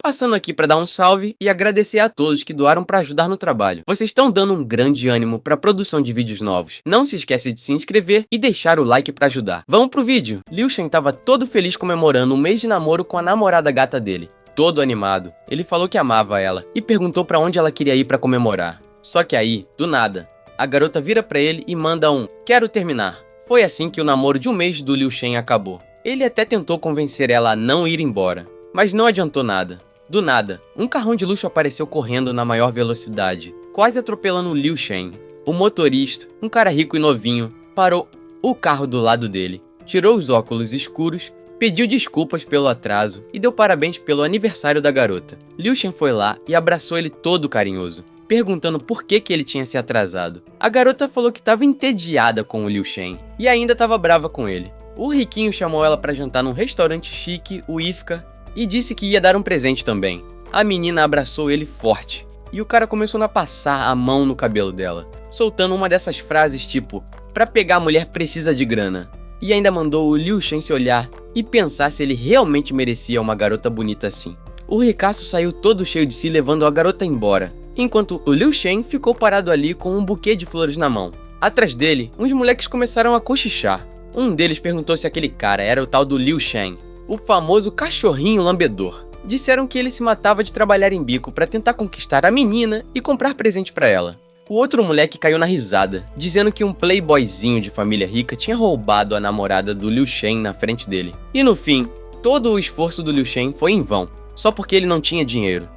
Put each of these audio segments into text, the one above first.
Passando aqui para dar um salve e agradecer a todos que doaram para ajudar no trabalho. Vocês estão dando um grande ânimo para a produção de vídeos novos. Não se esquece de se inscrever e deixar o like para ajudar. Vamos pro vídeo! Liu Shen tava todo feliz comemorando um mês de namoro com a namorada gata dele. Todo animado. Ele falou que amava ela e perguntou para onde ela queria ir para comemorar. Só que aí, do nada, a garota vira para ele e manda um "quero terminar". Foi assim que o namoro de um mês do Liu Shen acabou. Ele até tentou convencer ela a não ir embora, mas não adiantou nada. Do nada, um carrão de luxo apareceu correndo na maior velocidade, quase atropelando Liu Shen. O motorista, um cara rico e novinho, parou o carro do lado dele, tirou os óculos escuros, pediu desculpas pelo atraso e deu parabéns pelo aniversário da garota. Liu Shen foi lá e abraçou ele todo carinhoso, perguntando por que ele tinha se atrasado. A garota falou que estava entediada com o Liu Shen e ainda estava brava com ele. O riquinho chamou ela para jantar num restaurante chique, o Ifka, e disse que ia dar um presente também. A menina abraçou ele forte, e o cara começou a passar a mão no cabelo dela, soltando uma dessas frases tipo, "pra pegar a mulher precisa de grana", e ainda mandou o Liu Shen se olhar e pensar se ele realmente merecia uma garota bonita assim. O ricaço saiu todo cheio de si levando a garota embora, enquanto o Liu Shen ficou parado ali com um buquê de flores na mão. Atrás dele, uns moleques começaram a cochichar. Um deles perguntou se aquele cara era o tal do Liu Shen, o famoso cachorrinho lambedor. Disseram que ele se matava de trabalhar em bico para tentar conquistar a menina e comprar presente para ela. O outro moleque caiu na risada, dizendo que um playboyzinho de família rica tinha roubado a namorada do Liu Shen na frente dele. E no fim, todo o esforço do Liu Shen foi em vão, só porque ele não tinha dinheiro.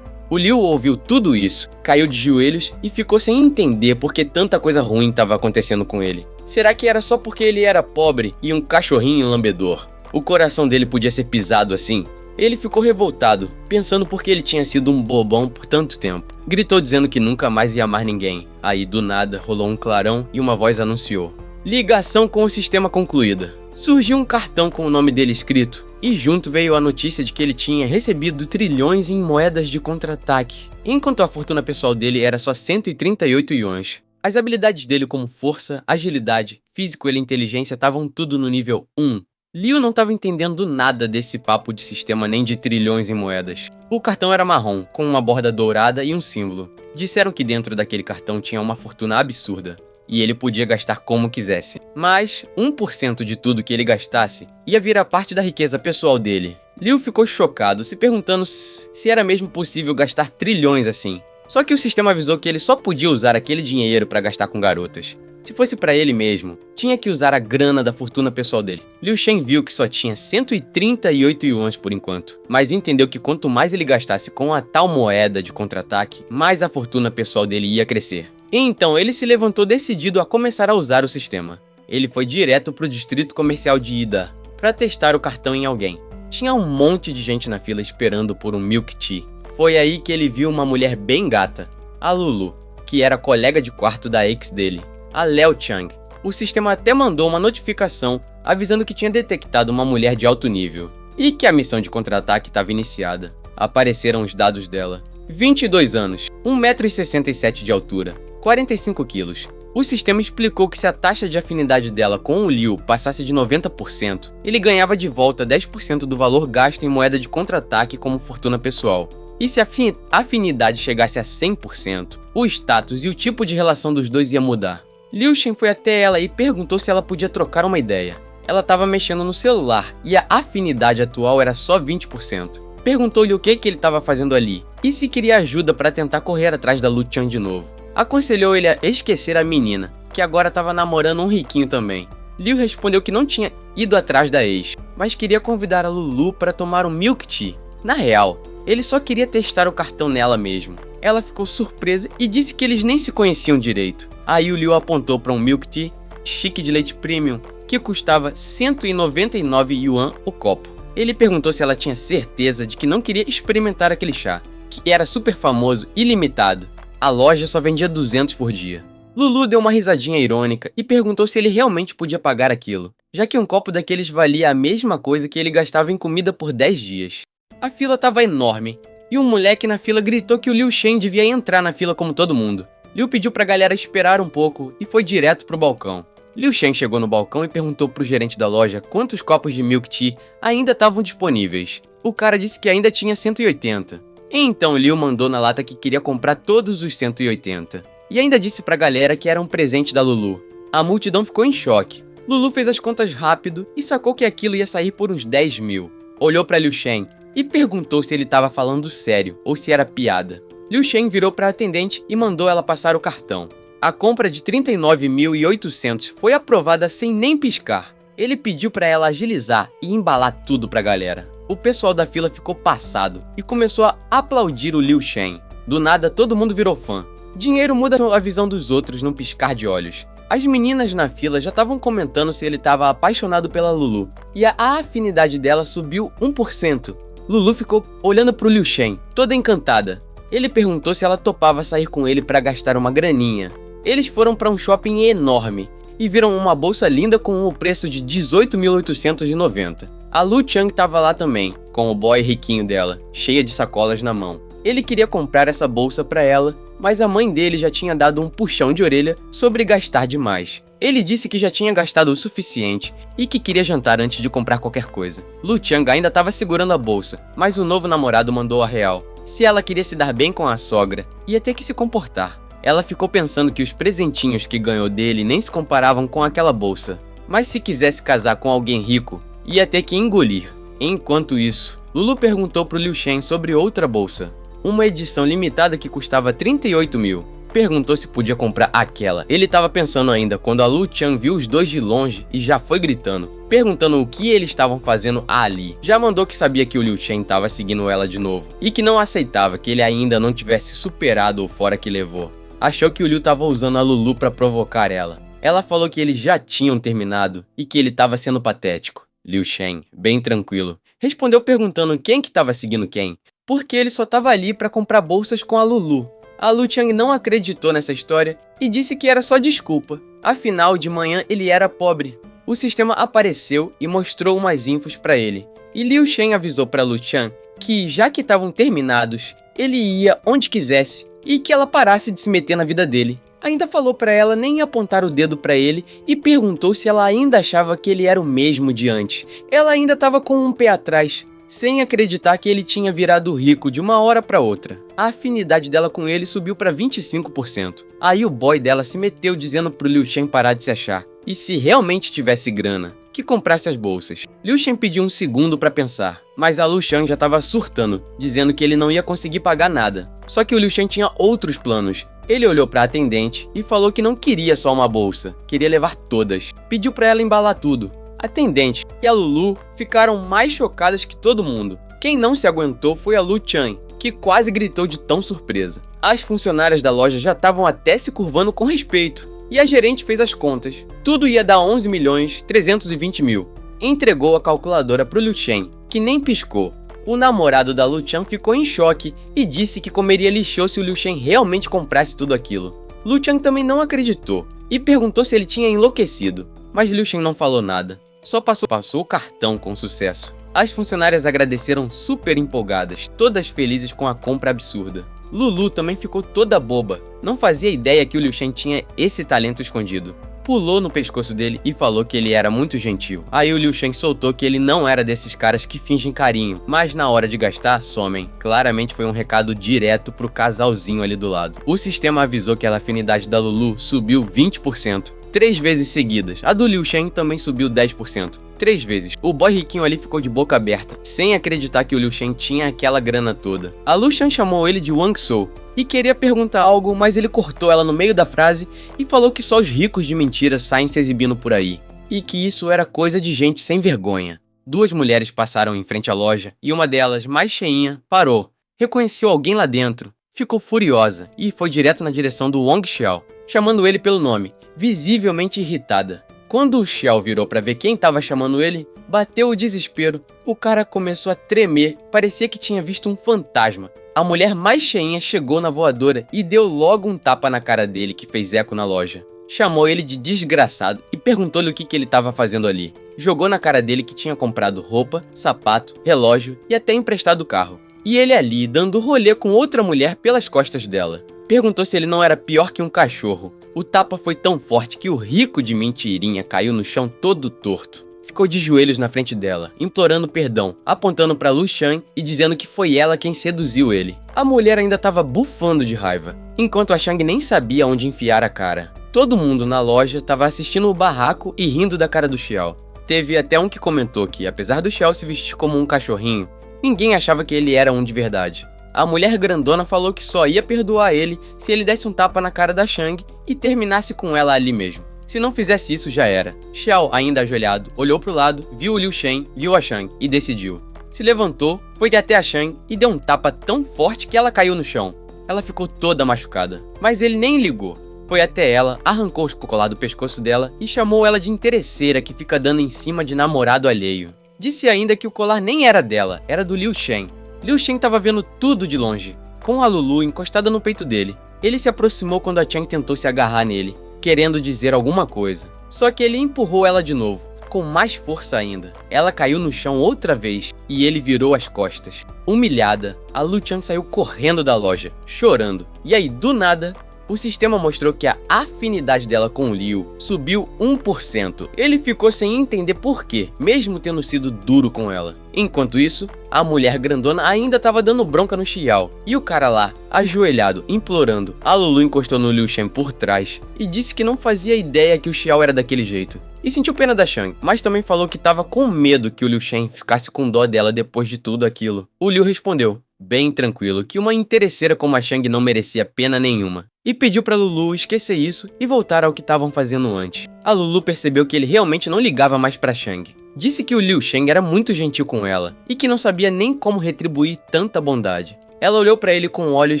O Liu ouviu tudo isso, caiu de joelhos e ficou sem entender por que tanta coisa ruim estava acontecendo com ele. Será que era só porque ele era pobre e um cachorrinho lambedor? O coração dele podia ser pisado assim? Ele ficou revoltado, pensando por que ele tinha sido um bobão por tanto tempo. Gritou dizendo que nunca mais ia amar ninguém. Aí, do nada, rolou um clarão e uma voz anunciou: "Ligação com o sistema concluída". Surgiu um cartão com o nome dele escrito, e junto veio a notícia de que ele tinha recebido trilhões em moedas de contra-ataque, enquanto a fortuna pessoal dele era só 138 yuans. As habilidades dele como força, agilidade, físico e inteligência estavam tudo no nível 1. Liu não estava entendendo nada desse papo de sistema nem de trilhões em moedas. O cartão era marrom, com uma borda dourada e um símbolo. Disseram que dentro daquele cartão tinha uma fortuna absurda, e ele podia gastar como quisesse. Mas 1% de tudo que ele gastasse ia virar parte da riqueza pessoal dele. Liu ficou chocado, se perguntando se era mesmo possível gastar trilhões assim. Só que o sistema avisou que ele só podia usar aquele dinheiro para gastar com garotas. Se fosse para ele mesmo, tinha que usar a grana da fortuna pessoal dele. Liu Shen viu que só tinha 138 yuans por enquanto, mas entendeu que quanto mais ele gastasse com a tal moeda de contra-ataque, mais a fortuna pessoal dele ia crescer. Então ele se levantou decidido a começar a usar o sistema. Ele foi direto para o distrito comercial de Ida para testar o cartão em alguém. Tinha um monte de gente na fila esperando por um milk tea. Foi aí que ele viu uma mulher bem gata, a Lulu, que era colega de quarto da ex dele, a Leo Chang. O sistema até mandou uma notificação avisando que tinha detectado uma mulher de alto nível e que a missão de contra-ataque estava iniciada. Apareceram os dados dela: 22 anos, 1,67 m de altura, 45 quilos. O sistema explicou que se a taxa de afinidade dela com o Liu passasse de 90%, ele ganhava de volta 10% do valor gasto em moeda de contra-ataque como fortuna pessoal. E se a afinidade chegasse a 100%, o status e o tipo de relação dos dois ia mudar. Liu Shen foi até ela e perguntou se ela podia trocar uma ideia. Ela estava mexendo no celular e a afinidade atual era só 20%. Perguntou-lhe o que ele estava fazendo ali e se queria ajuda para tentar correr atrás da Lu Chan de novo. Aconselhou ele a esquecer a menina, que agora estava namorando um riquinho também. Liu respondeu que não tinha ido atrás da ex, mas queria convidar a Lulu para tomar um milk tea. Na real, ele só queria testar o cartão nela mesmo. Ela ficou surpresa e disse que eles nem se conheciam direito. Aí o Liu apontou para um milk tea chique de leite premium, que custava 199 yuan o copo. Ele perguntou se ela tinha certeza de que não queria experimentar aquele chá, que era super famoso e limitado. A loja só vendia 200 por dia. Lulu deu uma risadinha irônica e perguntou se ele realmente podia pagar aquilo, já que um copo daqueles valia a mesma coisa que ele gastava em comida por 10 dias. A fila estava enorme, e um moleque na fila gritou que o Liu Shen devia entrar na fila como todo mundo. Liu pediu pra galera esperar um pouco e foi direto pro balcão. Liu Shen chegou no balcão e perguntou pro gerente da loja quantos copos de milk tea ainda estavam disponíveis. O cara disse que ainda tinha 180. Então Liu mandou na lata que queria comprar todos os 180. E ainda disse pra galera que era um presente da Lulu. A multidão ficou em choque. Lulu fez as contas rápido e sacou que aquilo ia sair por uns 10 mil. Olhou pra Liu Shen e perguntou se ele estava falando sério ou se era piada. Liu Shen virou pra atendente e mandou ela passar o cartão. A compra de 39.800 foi aprovada sem nem piscar. Ele pediu pra ela agilizar e embalar tudo pra galera. O pessoal da fila ficou passado e começou a aplaudir o Liu Shen. Do nada, todo mundo virou fã. Dinheiro muda a visão dos outros num piscar de olhos. As meninas na fila já estavam comentando se ele estava apaixonado pela Lulu, e a afinidade dela subiu 1%. Lulu ficou olhando pro Liu Shen, toda encantada. Ele perguntou se ela topava sair com ele para gastar uma graninha. Eles foram para um shopping enorme e viram uma bolsa linda com o preço de 18.890. A Lu Chang estava lá também, com o boy riquinho dela, cheia de sacolas na mão. Ele queria comprar essa bolsa para ela, mas a mãe dele já tinha dado um puxão de orelha sobre gastar demais. Ele disse que já tinha gastado o suficiente e que queria jantar antes de comprar qualquer coisa. Lu Chang ainda estava segurando a bolsa, mas o novo namorado mandou a real. Se ela queria se dar bem com a sogra, ia ter que se comportar. Ela ficou pensando que os presentinhos que ganhou dele nem se comparavam com aquela bolsa. Mas se quisesse casar com alguém rico, ia ter que engolir. Enquanto isso, Lulu perguntou pro Liu Shen sobre outra bolsa. Uma edição limitada que custava 38 mil. Perguntou se podia comprar aquela. Ele estava pensando ainda quando a Lu Chang viu os dois de longe e já foi gritando, perguntando o que eles estavam fazendo ali. Já mandou que sabia que o Liu Shen estava seguindo ela de novo e que não aceitava que ele ainda não tivesse superado o fora que levou. Achou que o Liu estava usando a Lulu para provocar ela. Ela falou que eles já tinham terminado e que ele estava sendo patético. Liu Shen, bem tranquilo, respondeu perguntando quem que estava seguindo quem, porque ele só estava ali para comprar bolsas com a Lulu. A Lu Chang não acreditou nessa história e disse que era só desculpa. Afinal, de manhã ele era pobre. O sistema apareceu e mostrou umas infos para ele. E Liu Shen avisou para Lu Chang que, já que estavam terminados, ele ia onde quisesse e que ela parasse de se meter na vida dele. Ainda falou para ela nem apontar o dedo para ele e perguntou se ela ainda achava que ele era o mesmo de antes. Ela ainda estava com um pé atrás, sem acreditar que ele tinha virado rico de uma hora para outra. A afinidade dela com ele subiu para 25%. Aí o boy dela se meteu dizendo pro Liu Shen parar de se achar. E se realmente tivesse grana, que comprasse as bolsas. Liu Shen pediu um segundo para pensar, mas a Lu Chang já estava surtando, dizendo que ele não ia conseguir pagar nada. Só que o Liu Shen tinha outros planos. Ele olhou para a atendente e falou que não queria só uma bolsa, queria levar todas. Pediu para ela embalar tudo. A atendente e a Lulu ficaram mais chocadas que todo mundo. Quem não se aguentou foi a Lu Chang, que quase gritou de tão surpresa. As funcionárias da loja já estavam até se curvando com respeito. E a gerente fez as contas. Tudo ia dar 11.320.000. Entregou a calculadora pro Liu Shen, que nem piscou. O namorado da Lu Chang ficou em choque e disse que comeria lixo se o Liu Shen realmente comprasse tudo aquilo. Lu Chang também não acreditou e perguntou se ele tinha enlouquecido. Mas Liu Shen não falou nada. Só passou o cartão com sucesso. As funcionárias agradeceram super empolgadas, todas felizes com a compra absurda. Lulu também ficou toda boba. Não fazia ideia que o Liu Shen tinha esse talento escondido. Pulou no pescoço dele e falou que ele era muito gentil. Aí o Liu Shen soltou que ele não era desses caras que fingem carinho, mas na hora de gastar, somem. Claramente foi um recado direto pro casalzinho ali do lado. O sistema avisou que a afinidade da Lulu subiu 20%. 3 vezes seguidas. A do Liu Shen também subiu 10%. 3 vezes. O boy riquinho ali ficou de boca aberta, sem acreditar que o Liu Shen tinha aquela grana toda. A Lu Shan chamou ele de Wang Sou e queria perguntar algo, mas ele cortou ela no meio da frase e falou que só os ricos de mentira saem se exibindo por aí, e que isso era coisa de gente sem vergonha. 2 mulheres passaram em frente à loja e uma delas, mais cheinha, parou. Reconheceu alguém lá dentro, ficou furiosa e foi direto na direção do Wang Xiao, chamando ele pelo nome, visivelmente irritada. Quando o Xiao virou para ver quem estava chamando ele, bateu o desespero. O cara começou a tremer, parecia que tinha visto um fantasma. A mulher mais cheinha chegou na voadora e deu logo um tapa na cara dele que fez eco na loja. Chamou ele de desgraçado e perguntou-lhe o que ele estava fazendo ali. Jogou na cara dele que tinha comprado roupa, sapato, relógio e até emprestado o carro. E ele ali dando rolê com outra mulher pelas costas dela. perguntou se ele não era pior que um cachorro. O tapa foi tão forte que o rico de mentirinha caiu no chão todo torto. Ficou de joelhos na frente dela, implorando perdão, apontando para Lu Shan e dizendo que foi ela quem seduziu ele. A mulher ainda estava bufando de raiva, enquanto a Shang nem sabia onde enfiar a cara. Todo mundo na loja estava assistindo o barraco e rindo da cara do Xiao. Teve até um que comentou que, apesar do Xiao se vestir como um cachorrinho, ninguém achava que ele era um de verdade. A mulher grandona falou que só ia perdoar ele se ele desse um tapa na cara da Shang e terminasse com ela ali mesmo. Se não fizesse isso, já era. Xiao, ainda ajoelhado, olhou pro lado, viu o Liu Shen, viu a Shang e decidiu. Se levantou, foi até a Shang e deu um tapa tão forte que ela caiu no chão. Ela ficou toda machucada, mas ele nem ligou. Foi até ela, arrancou os colar do pescoço dela e chamou ela de interesseira que fica dando em cima de namorado alheio. Disse ainda que o colar nem era dela, era do Liu Shen. Liu Shen estava vendo tudo de longe, com a Lulu encostada no peito dele. Ele se aproximou quando a Chang tentou se agarrar nele, querendo dizer alguma coisa. Só que ele empurrou ela de novo, com mais força ainda. Ela caiu no chão outra vez e ele virou as costas. Humilhada, a Lu Chang saiu correndo da loja, chorando. E aí, do nada, o sistema mostrou que a afinidade dela com o Liu subiu 1%. Ele ficou sem entender por quê, mesmo tendo sido duro com ela. Enquanto isso, a mulher grandona ainda estava dando bronca no Xiao. E o cara lá, ajoelhado, implorando. A Lulu encostou no Liu Shen por trás e disse que não fazia ideia que o Xiao era daquele jeito. E sentiu pena da Shang, mas também falou que estava com medo que o Liu Shen ficasse com dó dela depois de tudo aquilo. O Liu respondeu, bem tranquilo, que uma interesseira como a Shang não merecia pena nenhuma. E pediu pra Lulu esquecer isso e voltar ao que estavam fazendo antes. A Lulu percebeu que ele realmente não ligava mais pra Shang. Disse que o Liu Shen era muito gentil com ela e que não sabia nem como retribuir tanta bondade. Ela olhou pra ele com olhos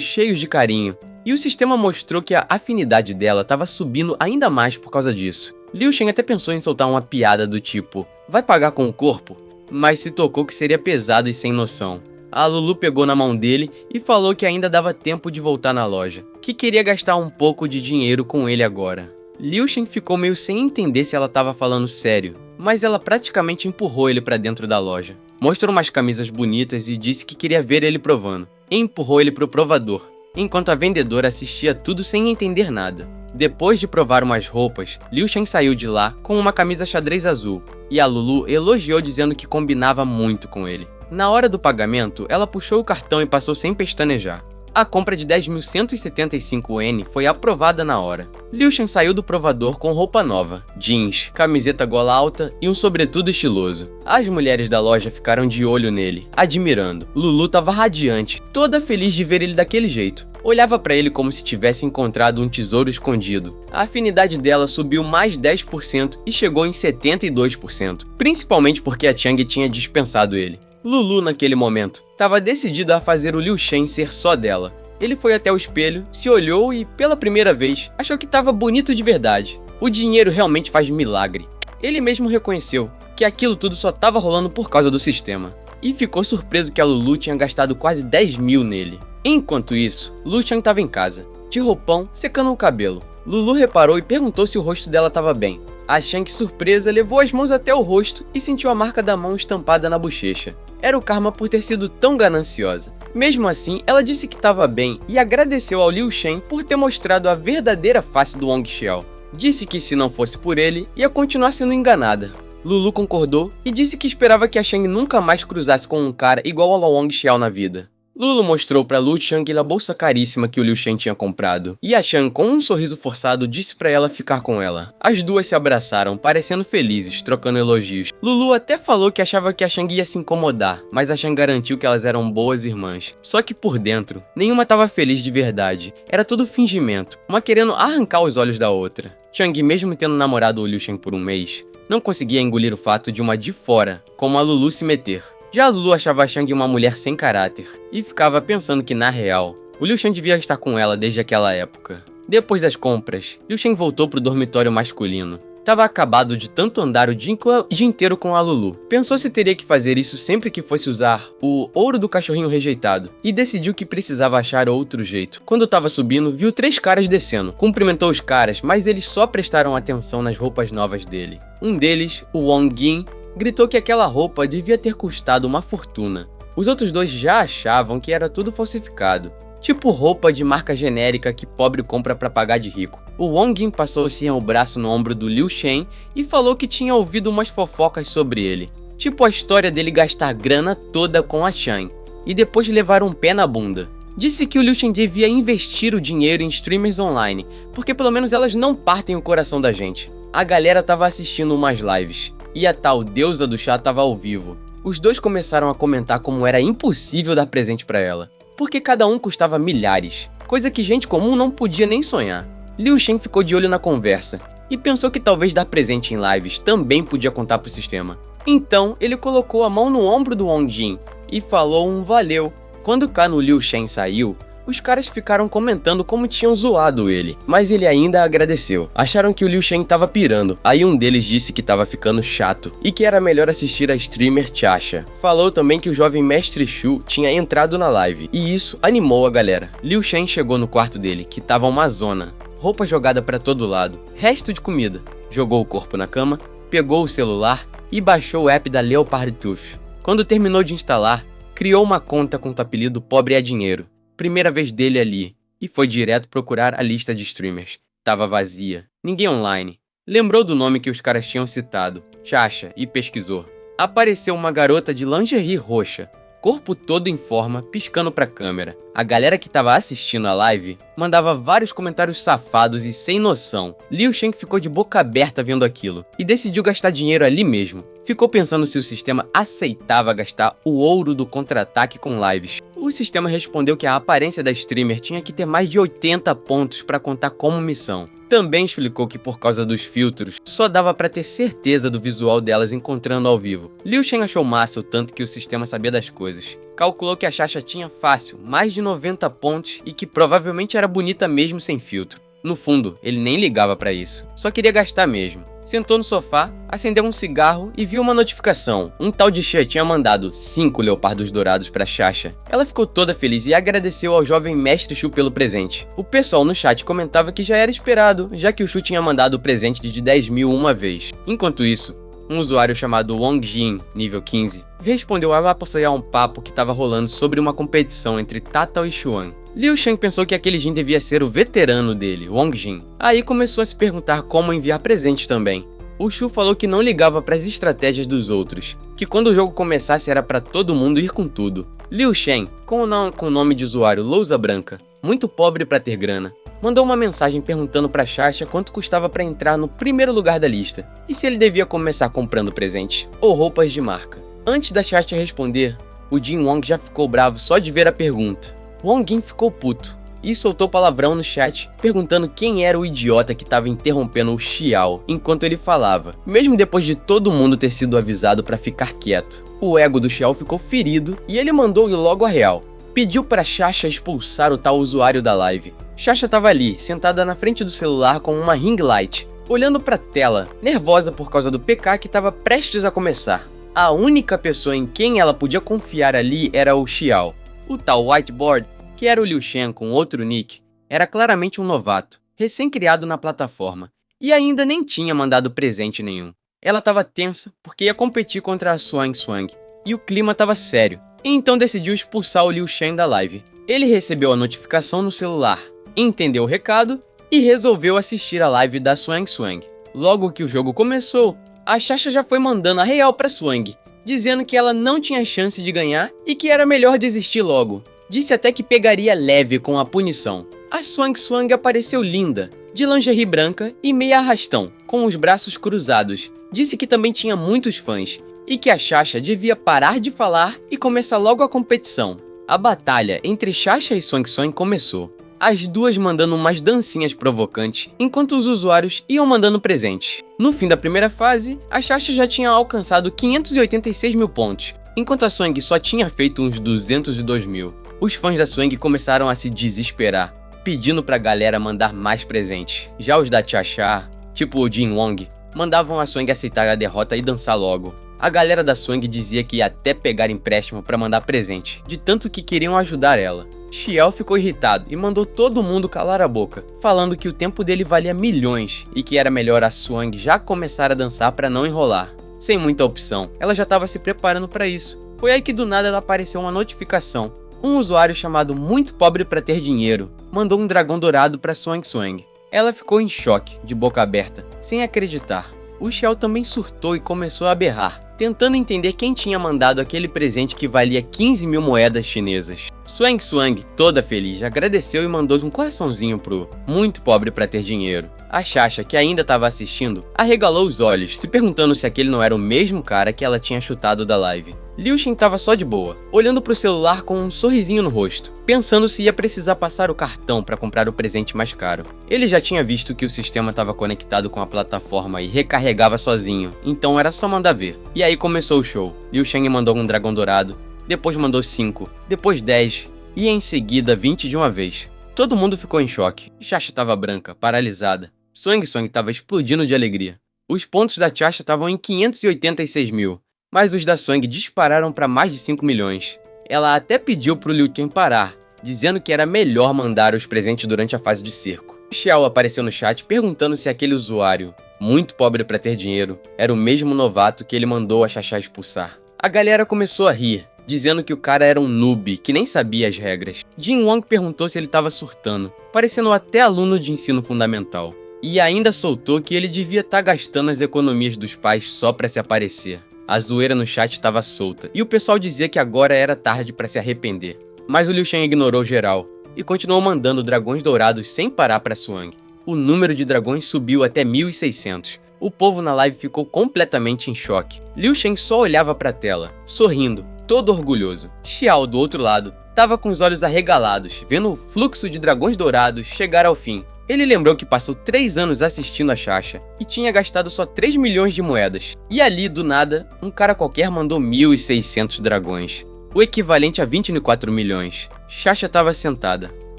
cheios de carinho e o sistema mostrou que a afinidade dela estava subindo ainda mais por causa disso. Liu Shen até pensou em soltar uma piada do tipo, vai pagar com o corpo? Mas se tocou que seria pesado e sem noção. A Lulu pegou na mão dele e falou que ainda dava tempo de voltar na loja, que queria gastar um pouco de dinheiro com ele agora. Liu Shen ficou meio sem entender se ela estava falando sério, mas ela praticamente empurrou ele para dentro da loja. Mostrou umas camisas bonitas e disse que queria ver ele provando. E empurrou ele pro provador, enquanto a vendedora assistia tudo sem entender nada. Depois de provar umas roupas, Liu Shen saiu de lá com uma camisa xadrez azul, e a Lulu elogiou dizendo que combinava muito com ele. Na hora do pagamento, ela puxou o cartão e passou sem pestanejar. A compra de 10.175 N foi aprovada na hora. Liu Shen saiu do provador com roupa nova, jeans, camiseta gola alta e um sobretudo estiloso. As mulheres da loja ficaram de olho nele, admirando. Lulu estava radiante, toda feliz de ver ele daquele jeito. Olhava para ele como se tivesse encontrado um tesouro escondido. A afinidade dela subiu mais 10% e chegou em 72%, principalmente porque a Chang tinha dispensado ele. Lulu, naquele momento, estava decidida a fazer o Liu Shen ser só dela. Ele foi até o espelho, se olhou e, pela primeira vez, achou que estava bonito de verdade. O dinheiro realmente faz milagre. Ele mesmo reconheceu que aquilo tudo só estava rolando por causa do sistema. E ficou surpreso que a Lulu tinha gastado quase 10 mil nele. Enquanto isso, Lu Shan estava em casa, de roupão, secando o cabelo. Lulu reparou e perguntou se o rosto dela estava bem. A Shang, surpresa, levou as mãos até o rosto e sentiu a marca da mão estampada na bochecha. Era o karma por ter sido tão gananciosa. Mesmo assim, ela disse que estava bem e agradeceu ao Liu Shen por ter mostrado a verdadeira face do Wang Xiao. Disse que se não fosse por ele, ia continuar sendo enganada. Lulu concordou e disse que esperava que a Shang nunca mais cruzasse com um cara igual ao Wang Xiao na vida. Lulu mostrou para Lu Chang a bolsa caríssima que o Liu Shen tinha comprado, e a Shang, com um sorriso forçado, disse para ela ficar com ela. As duas se abraçaram, parecendo felizes, trocando elogios. Lulu até falou que achava que a Shang ia se incomodar, mas a Shang garantiu que elas eram boas irmãs. Só que por dentro, nenhuma estava feliz de verdade, era tudo fingimento, uma querendo arrancar os olhos da outra. Shang, mesmo tendo namorado o Liu Shen por um mês, não conseguia engolir o fato de uma de fora, como a Lulu, se meter. Já a Lulu achava a Shang uma mulher sem caráter, e ficava pensando que, na real, o Liu Shen devia estar com ela desde aquela época. Depois das compras, Liu Shen voltou pro dormitório masculino. Tava acabado de tanto andar o dia inteiro com a Lulu. Pensou se teria que fazer isso sempre que fosse usar o ouro do cachorrinho rejeitado, e decidiu que precisava achar outro jeito. Quando tava subindo, viu 3 caras descendo. Cumprimentou os caras, mas eles só prestaram atenção nas roupas novas dele. Um deles, o Wong Yin, gritou que aquela roupa devia ter custado uma fortuna. Os outros dois já achavam que era tudo falsificado. tipo roupa de marca genérica que pobre compra pra pagar de rico. O Wong Jin passou assim o braço no ombro do Liu Shen e falou que tinha ouvido umas fofocas sobre ele, tipo a história dele gastar a grana toda com a Shine e depois levar um pé na bunda. Disse que o Liu Shen devia investir o dinheiro em streamers online, porque pelo menos elas não partem o coração da gente. A galera tava assistindo umas lives, e a tal deusa do chá tava ao vivo. Os dois começaram a comentar como era impossível dar presente pra ela, porque cada um custava milhares, coisa que gente comum não podia nem sonhar. Liu Shen ficou de olho na conversa, e pensou que talvez dar presente em lives também podia contar pro sistema. Então ele colocou a mão no ombro do Wong Jin, e falou um valeu. Quando Kano Liu Shen saiu, os caras ficaram comentando como tinham zoado ele, mas ele ainda agradeceu. Acharam que o Liu Shen tava pirando, aí um deles disse que tava ficando chato e que era melhor assistir a streamer Chasha. Falou também que o jovem mestre Shu tinha entrado na live, e isso animou a galera. Liu Shen chegou no quarto dele, que tava uma zona, roupa jogada pra todo lado, resto de comida. Jogou o corpo na cama, pegou o celular e baixou o app da Leopard Tooth. Quando terminou de instalar, criou uma conta com o apelido Pobre é Dinheiro. Primeira vez dele ali, e foi direto procurar a lista de streamers. Tava vazia, ninguém online. Lembrou do nome que os caras tinham citado, Chasha, e pesquisou. Apareceu uma garota de lingerie roxa, corpo todo em forma, piscando pra câmera. A galera que tava assistindo a live mandava vários comentários safados e sem noção. Liu Shen ficou de boca aberta vendo aquilo, e decidiu gastar dinheiro ali mesmo. Ficou pensando se o sistema aceitava gastar o ouro do contra-ataque com lives. O sistema respondeu que a aparência da streamer tinha que ter mais de 80 pontos para contar como missão. Também explicou que por causa dos filtros, só dava para ter certeza do visual delas encontrando ao vivo. Liu Shen achou massa o tanto que o sistema sabia das coisas. Calculou que a Chasha tinha fácil, mais de 90 pontos e que provavelmente era bonita mesmo sem filtro. No fundo, ele nem ligava para isso, só queria gastar mesmo. Sentou no sofá, acendeu um cigarro e viu uma notificação. Um tal de Xia tinha mandado 5 leopardos dourados pra Chasha. Ela ficou toda feliz e agradeceu ao jovem mestre Shu pelo presente. O pessoal no chat comentava que já era esperado, já que o Shu tinha mandado o presente de 10 mil uma vez. Enquanto isso, um usuário chamado Wong Jin, nível 15, respondeu a apoiar um papo que estava rolando sobre uma competição entre Tatao e Xuan. Liu Shen pensou que aquele Jin devia ser o veterano dele, Wong Jin. Aí começou a se perguntar como enviar presentes também. O Shu falou que não ligava para as estratégias dos outros, que quando o jogo começasse era para todo mundo ir com tudo. Liu Shen, com o nome de usuário Lousa Branca, muito pobre para ter grana, mandou uma mensagem perguntando para Chasha quanto custava para entrar no primeiro lugar da lista, e se ele devia começar comprando presentes ou roupas de marca. Antes da Chasha responder, o Jin Wong já ficou bravo só de ver a pergunta. Wong Jin ficou puto e soltou palavrão no chat, perguntando quem era o idiota que estava interrompendo o Xiao enquanto ele falava, mesmo depois de todo mundo ter sido avisado para ficar quieto. O ego do Xiao ficou ferido e ele mandou ir logo a real. Pediu para Chasha expulsar o tal usuário da live. Chasha estava ali, sentada na frente do celular com uma ring light, olhando para a tela, nervosa por causa do PK que estava prestes a começar. A única pessoa em quem ela podia confiar ali era o Xiao. O tal Whiteboard, que era o Liu Shen com outro nick, era claramente um novato, recém-criado na plataforma, e ainda nem tinha mandado presente nenhum. Ela estava tensa porque ia competir contra a Xuan Xuang, e o clima estava sério, então decidiu expulsar o Liu Shen da live. Ele recebeu a notificação no celular, entendeu o recado e resolveu assistir a live da Xuan Xuang. Logo que o jogo começou, a Chasha já foi mandando a real pra Xuang, dizendo que ela não tinha chance de ganhar e que era melhor desistir logo. Disse até que pegaria leve com a punição. A Xuan Xuang apareceu linda, de lingerie branca e meia arrastão, com os braços cruzados. Disse que também tinha muitos fãs e que a Chasha devia parar de falar e começar logo a competição. A batalha entre Chasha e Xuan Xuang começou, as duas mandando umas dancinhas provocantes, enquanto os usuários iam mandando presentes. No fim da primeira fase, a Chasha já tinha alcançado 586 mil pontos, enquanto a Xuang só tinha feito uns 202 mil. Os fãs da Xuang começaram a se desesperar, pedindo pra galera mandar mais presentes. Já os da Chasha, tipo o Jin Wong, mandavam a Xuang aceitar a derrota e dançar logo. A galera da Xuang dizia que ia até pegar empréstimo pra mandar presente, de tanto que queriam ajudar ela. Xiao ficou irritado e mandou todo mundo calar a boca, falando que o tempo dele valia milhões e que era melhor a Xuang já começar a dançar pra não enrolar. Sem muita opção, ela já estava se preparando para isso. Foi aí que do nada ela apareceu uma notificação um usuário chamado Muito Pobre Pra Ter Dinheiro mandou um dragão dourado pra Swang Swang. Ela ficou em choque, de boca aberta, sem acreditar. O Xiao também surtou e começou a berrar, tentando entender quem tinha mandado aquele presente que valia 15 mil moedas chinesas. Swang Swang, toda feliz, agradeceu e mandou um coraçãozinho pro Muito Pobre Pra Ter Dinheiro. A Xaxa, que ainda estava assistindo, arregalou os olhos, se perguntando se aquele não era o mesmo cara que ela tinha chutado da live. Liu Shen estava só de boa, olhando pro celular com um sorrisinho no rosto, pensando se ia precisar passar o cartão para comprar o presente mais caro. Ele já tinha visto que o sistema estava conectado com a plataforma e recarregava sozinho, então era só mandar ver. E aí começou o show. Liu Shen mandou um dragão dourado, depois mandou 5, depois 10 e em seguida 20 de uma vez. Todo mundo ficou em choque. Xaxa estava branca, paralisada. Swang Swang estava explodindo de alegria. Os pontos da Xaxa estavam em 586 mil, mas os da Swang dispararam para mais de 5 milhões. Ela até pediu pro Liu Chen parar, dizendo que era melhor mandar os presentes durante a fase de cerco. Xiao apareceu no chat perguntando se aquele usuário, muito pobre para ter dinheiro, era o mesmo novato que ele mandou a Xaxa expulsar. A galera começou a rir, dizendo que o cara era um noob, que nem sabia as regras. Jin Wang perguntou se ele estava surtando, parecendo até aluno de ensino fundamental. E ainda soltou que ele devia estar gastando as economias dos pais só para se aparecer. A zoeira no chat estava solta, e o pessoal dizia que agora era tarde para se arrepender. Mas o Liu Shen ignorou geral, e continuou mandando dragões dourados sem parar para Swang. O número de dragões subiu até 1.600. O povo na live ficou completamente em choque. Liu Shen só olhava para a tela, sorrindo, todo orgulhoso. Xiao, do outro lado, estava com os olhos arregalados, vendo o fluxo de dragões dourados chegar ao fim. Ele lembrou que passou 3 anos assistindo a Xaxa e tinha gastado só 3 milhões de moedas. E ali, do nada, um cara qualquer mandou 1.600 dragões, o equivalente a 24 milhões. Xaxa estava sentada,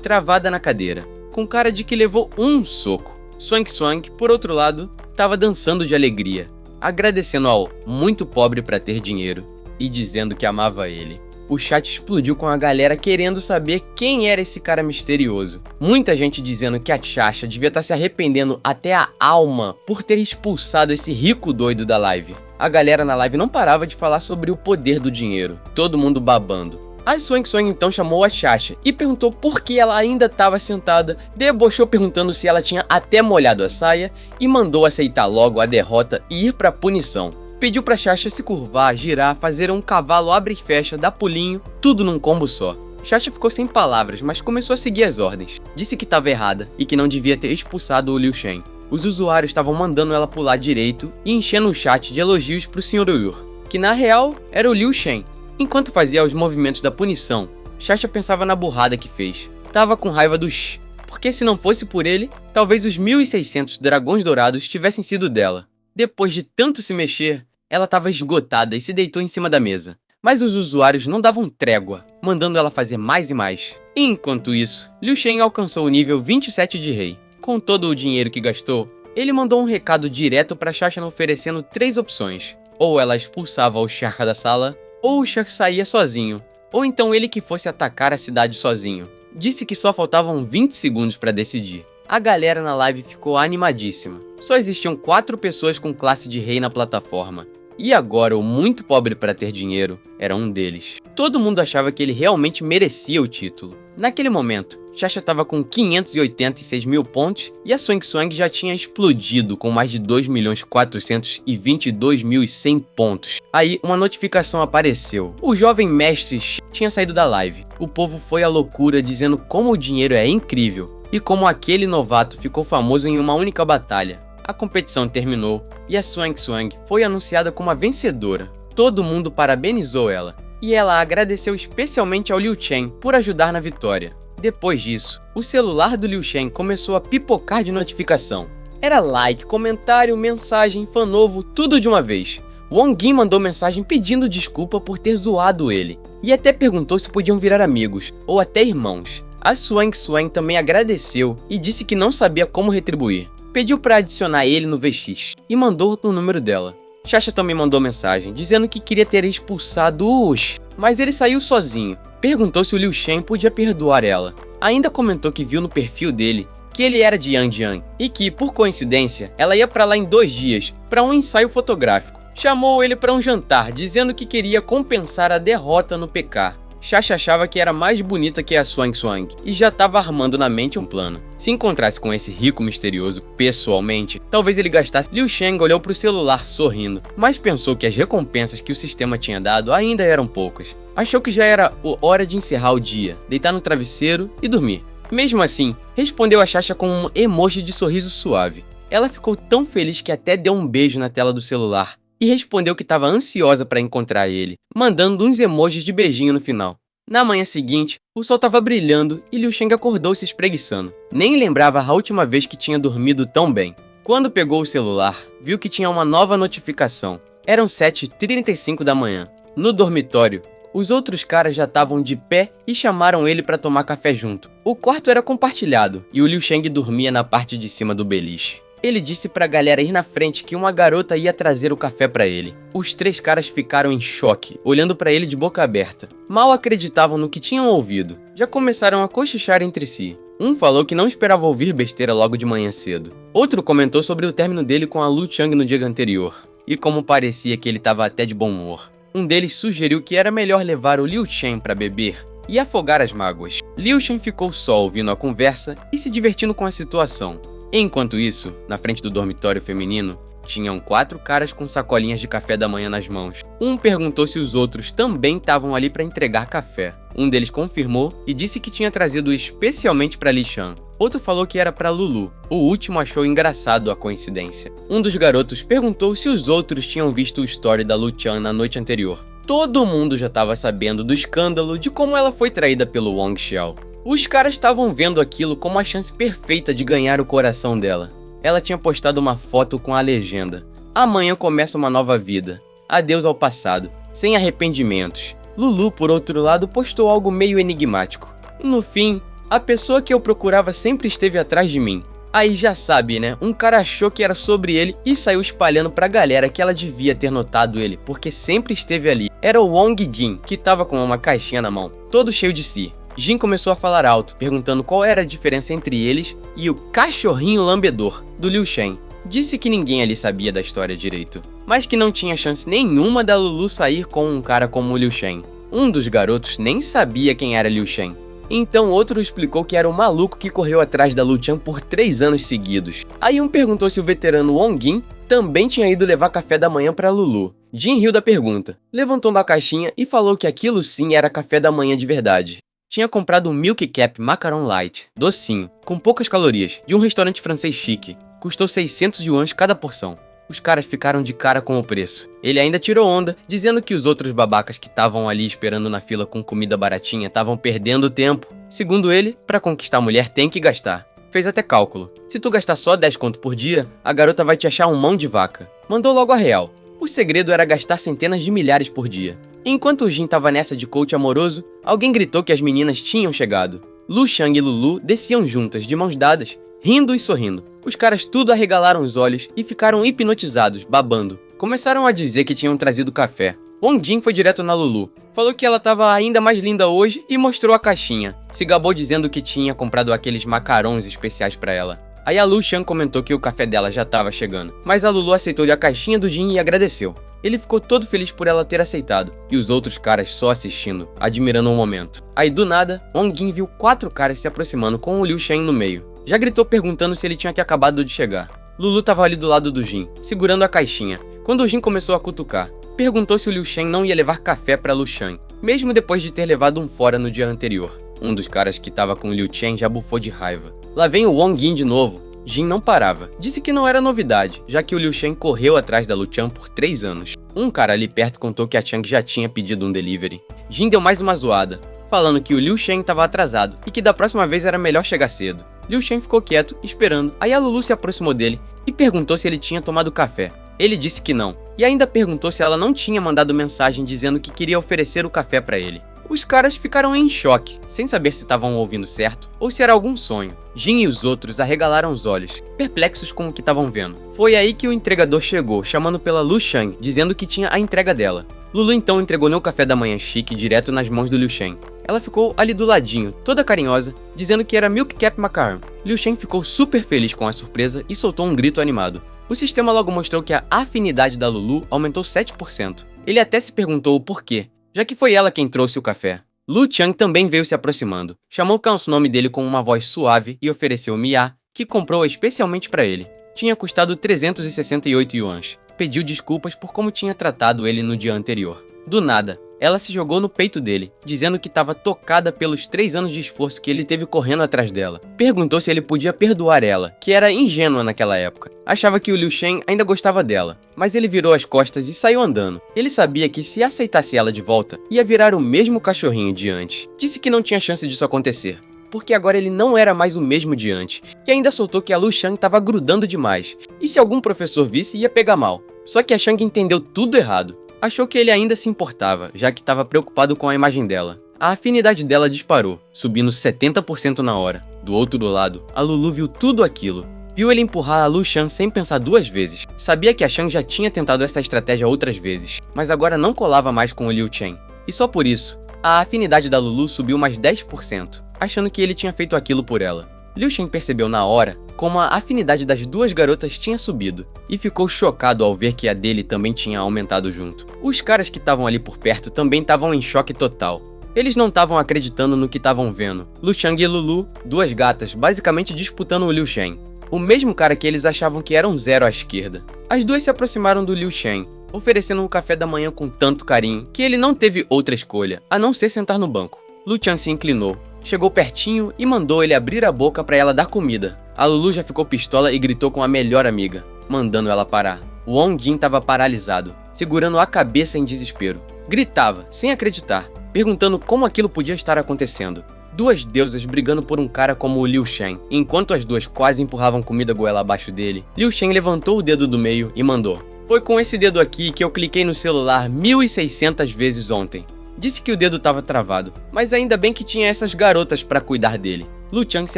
travada na cadeira, com cara de que levou um soco. Swang Swang, por outro lado, estava dançando de alegria, agradecendo ao muito pobre para ter dinheiro e dizendo que amava ele. O chat explodiu com a galera querendo saber quem era esse cara misterioso. Muita gente dizendo que a Xaxa devia estar se arrependendo até a alma por ter expulsado esse rico doido da live. A galera na live não parava de falar sobre o poder do dinheiro, todo mundo babando. A Swang Swang então chamou a Xaxa e perguntou por que ela ainda estava sentada, debochou perguntando se ela tinha até molhado a saia e mandou aceitar logo a derrota e ir pra punição. Pediu pra Xaxa se curvar, girar, fazer um cavalo abre e fecha, dar pulinho, tudo num combo só. Xaxa ficou sem palavras, mas começou a seguir as ordens. Disse que estava errada e que não devia ter expulsado o Liu Shen. Os usuários estavam mandando ela pular direito e enchendo o chat de elogios pro Sr. Uyur, que na real era o Liu Shen. Enquanto fazia os movimentos da punição, Xaxa pensava na burrada que fez. Tava com raiva do Shh, porque se não fosse por ele, talvez os 1.600 dragões dourados tivessem sido dela. Depois de tanto se mexer, ela estava esgotada e se deitou em cima da mesa. Mas os usuários não davam trégua, mandando ela fazer mais e mais. Enquanto isso, Liu Shen alcançou o nível 27 de rei. Com todo o dinheiro que gastou, ele mandou um recado direto para Xaxa oferecendo 3 opções. Ou ela expulsava o Shark da sala, ou o Shark saía sozinho, ou então ele que fosse atacar a cidade sozinho. Disse que só faltavam 20 segundos para decidir. A galera na live ficou animadíssima. Só existiam 4 pessoas com classe de rei na plataforma. E agora o muito pobre para ter dinheiro era um deles. Todo mundo achava que ele realmente merecia o título. Naquele momento, Xaxa estava com 586 mil pontos e a Swang Swang já tinha explodido com mais de 2.422.100 pontos. Aí uma notificação apareceu. O jovem mestre tinha saído da live. O povo foi à loucura dizendo como o dinheiro é incrível e como aquele novato ficou famoso em uma única batalha. A competição terminou e a Swang Swang foi anunciada como a vencedora. Todo mundo parabenizou ela e ela agradeceu especialmente ao Liu Chen por ajudar na vitória. Depois disso, o celular do Liu Shen começou a pipocar de notificação. Era like, comentário, mensagem, fã novo, tudo de uma vez. Wang Jin mandou mensagem pedindo desculpa por ter zoado ele e até perguntou se podiam virar amigos ou até irmãos. A Swang Swang também agradeceu e disse que não sabia como retribuir. Pediu para adicionar ele no VX e mandou o número dela. Xaxa também mandou mensagem dizendo que queria ter expulsado os, mas ele saiu sozinho. Perguntou se o Liu Shen podia perdoar ela. Ainda comentou que viu no perfil dele que ele era de Yangjiang e que, por coincidência, ela ia para lá em 2 dias para um ensaio fotográfico. Chamou ele para um jantar, dizendo que queria compensar a derrota no PK. Xaxa achava que era mais bonita que a Swang Swang e já estava armando na mente um plano. Se encontrasse com esse rico misterioso pessoalmente, talvez ele gastasse. Liu Sheng olhou para o celular sorrindo, mas pensou que as recompensas que o sistema tinha dado ainda eram poucas. Achou que já era hora de encerrar o dia, deitar no travesseiro e dormir. Mesmo assim, respondeu a Xaxa com um emoji de sorriso suave. Ela ficou tão feliz que até deu um beijo na tela do celular e respondeu que estava ansiosa para encontrar ele, mandando uns emojis de beijinho no final. Na manhã seguinte, o sol estava brilhando e Liu Sheng acordou se espreguiçando. Nem lembrava a última vez que tinha dormido tão bem. Quando pegou o celular, viu que tinha uma nova notificação. Eram 7h35 da manhã. No dormitório, os outros caras já estavam de pé e chamaram ele para tomar café junto. O quarto era compartilhado e o Liu Sheng dormia na parte de cima do beliche. Ele disse pra galera ir na frente que uma garota ia trazer o café pra ele. Os 3 caras ficaram em choque, olhando pra ele de boca aberta. Mal acreditavam no que tinham ouvido. Já começaram a cochichar entre si. Um falou que não esperava ouvir besteira logo de manhã cedo. Outro comentou sobre o término dele com a Lu Chang no dia anterior, e como parecia que ele estava até de bom humor. Um deles sugeriu que era melhor levar o Liu Shen pra beber e afogar as mágoas. Liu Shen ficou só ouvindo a conversa e se divertindo com a situação. Enquanto isso, na frente do dormitório feminino, tinham 4 caras com sacolinhas de café da manhã nas mãos. Um perguntou se os outros também estavam ali para entregar café. Um deles confirmou e disse que tinha trazido especialmente para Li Shan. Outro falou que era para Lulu. O último achou engraçado a coincidência. Um dos garotos perguntou se os outros tinham visto o story da Lu Chan na noite anterior. Todo mundo já estava sabendo do escândalo de como ela foi traída pelo Wang Xiao. Os caras estavam vendo aquilo como a chance perfeita de ganhar o coração dela. Ela tinha postado uma foto com a legenda: "Amanhã começa uma nova vida. Adeus ao passado, sem arrependimentos." Lulu, por outro lado, postou algo meio enigmático: "No fim, a pessoa que eu procurava sempre esteve atrás de mim." Aí já sabe, né? Um cara achou que era sobre ele e saiu espalhando pra galera que ela devia ter notado ele, porque sempre esteve ali. Era o Wong Jin, que tava com uma caixinha na mão, todo cheio de si. Jin começou a falar alto, perguntando qual era a diferença entre eles e o cachorrinho lambedor, do Liu Shen. Disse que ninguém ali sabia da história direito, mas que não tinha chance nenhuma da Lulu sair com um cara como o Liu Shen. Um dos garotos nem sabia quem era Liu Shen. Então outro explicou que era o maluco que correu atrás da Lu Chan por 3 anos seguidos. Aí um perguntou se o veterano Wong Jin também tinha ido levar café da manhã pra Lulu. Jin riu da pergunta, levantou da caixinha e falou que aquilo sim era café da manhã de verdade. Tinha comprado um Milk Cap Macaron Light, docinho, com poucas calorias, de um restaurante francês chique. Custou 600 yuans cada porção. Os caras ficaram de cara com o preço. Ele ainda tirou onda, dizendo que os outros babacas que estavam ali esperando na fila com comida baratinha estavam perdendo tempo. Segundo ele, pra conquistar a mulher tem que gastar. Fez até cálculo. Se tu gastar só 10 conto por dia, a garota vai te achar um mão de vaca. Mandou logo a real. O segredo era gastar centenas de milhares por dia. Enquanto o Jin tava nessa de coach amoroso, alguém gritou que as meninas tinham chegado. Lu Shang e Lulu desciam juntas, de mãos dadas, rindo e sorrindo. Os caras tudo arregalaram os olhos e ficaram hipnotizados, babando. Começaram a dizer que tinham trazido café. Wong Jin foi direto na Lulu. Falou que ela estava ainda mais linda hoje e mostrou a caixinha. Se gabou dizendo que tinha comprado aqueles macarons especiais pra ela. Aí a Lu Shan comentou que o café dela já estava chegando. Mas a Lulu aceitou-lhe a caixinha do Jin e agradeceu. Ele ficou todo feliz por ela ter aceitado, e os outros caras só assistindo, admirando o momento. Aí do nada, Wong Jin viu 4 caras se aproximando com o Liu Shen no meio. Já gritou perguntando se ele tinha que acabado de chegar. Lulu tava ali do lado do Jin, segurando a caixinha, quando o Jin começou a cutucar. Perguntou se o Liu Shen não ia levar café pra Lu Shan, mesmo depois de ter levado um fora no dia anterior. Um dos caras que tava com o Liu Shen já bufou de raiva. Lá vem o Wong Jin de novo. Jin não parava. Disse que não era novidade, já que o Liu Shen correu atrás da Lu Chan por 3 anos. Um cara ali perto contou que a Chang já tinha pedido um delivery. Jin deu mais uma zoada, falando que o Liu Shen estava atrasado e que da próxima vez era melhor chegar cedo. Liu Shen ficou quieto, esperando. Aí a Lulu se aproximou dele e perguntou se ele tinha tomado café. Ele disse que não, e ainda perguntou se ela não tinha mandado mensagem dizendo que queria oferecer o café para ele. Os caras ficaram em choque, sem saber se estavam ouvindo certo ou se era algum sonho. Jin e os outros arregalaram os olhos, perplexos com o que estavam vendo. Foi aí que o entregador chegou, chamando pela Lu Shan, dizendo que tinha a entrega dela. Lulu então entregou no café da manhã chique direto nas mãos do Liu Shen. Ela ficou ali do ladinho, toda carinhosa, dizendo que era Milk Cap Macaron. Liu Shen ficou super feliz com a surpresa e soltou um grito animado. O sistema logo mostrou que a afinidade da Lulu aumentou 7%. Ele até se perguntou o porquê, já que foi ela quem trouxe o café. Lu Chang também veio se aproximando. Chamou Kansunome dele com uma voz suave e ofereceu Mia, que comprou especialmente para ele. Tinha custado 368 yuans. Pediu desculpas por como tinha tratado ele no dia anterior. Do nada, ela se jogou no peito dele, dizendo que estava tocada pelos 3 anos de esforço que ele teve correndo atrás dela. Perguntou se ele podia perdoar ela, que era ingênua naquela época. Achava que o Liu Shen ainda gostava dela, mas ele virou as costas e saiu andando. Ele sabia que se aceitasse ela de volta, ia virar o mesmo cachorrinho de antes. Disse que não tinha chance disso acontecer, porque agora ele não era mais o mesmo de antes, e ainda soltou que a Lu Shang estava grudando demais, e se algum professor visse ia pegar mal. Só que a Shang entendeu tudo errado. Achou que ele ainda se importava, já que estava preocupado com a imagem dela. A afinidade dela disparou, subindo 70% na hora. Do outro lado, a Lulu viu tudo aquilo. Viu ele empurrar a Lu Shan sem pensar 2 vezes. Sabia que a Shang já tinha tentado essa estratégia outras vezes, mas agora não colava mais com o Liu Chen. E só por isso, a afinidade da Lulu subiu mais 10%, achando que ele tinha feito aquilo por ela. Liu Shen percebeu na hora como a afinidade das 2 garotas tinha subido, e ficou chocado ao ver que a dele também tinha aumentado junto. Os caras que estavam ali por perto também estavam em choque total. Eles não estavam acreditando no que estavam vendo. Lu Chang e Lulu, 2 gatas, basicamente disputando o Liu Shen. O mesmo cara que eles achavam que era um zero à esquerda. As 2 se aproximaram do Liu Shen, oferecendo um café da manhã com tanto carinho, que ele não teve outra escolha, a não ser sentar no banco. Lu Chang se inclinou, chegou pertinho e mandou ele abrir a boca para ela dar comida. A Lulu já ficou pistola e gritou com a melhor amiga, mandando ela parar. O Wong Jin estava paralisado, segurando a cabeça em desespero. Gritava, sem acreditar, perguntando como aquilo podia estar acontecendo. 2 deusas brigando por um cara como o Liu Shen. Enquanto as 2 quase empurravam comida goela abaixo dele, Liu Shen levantou o dedo do meio e mandou: "Foi com esse dedo aqui que eu cliquei no celular 1.600 vezes ontem." Disse que o dedo estava travado, mas ainda bem que tinha essas garotas para cuidar dele. Lu Chang se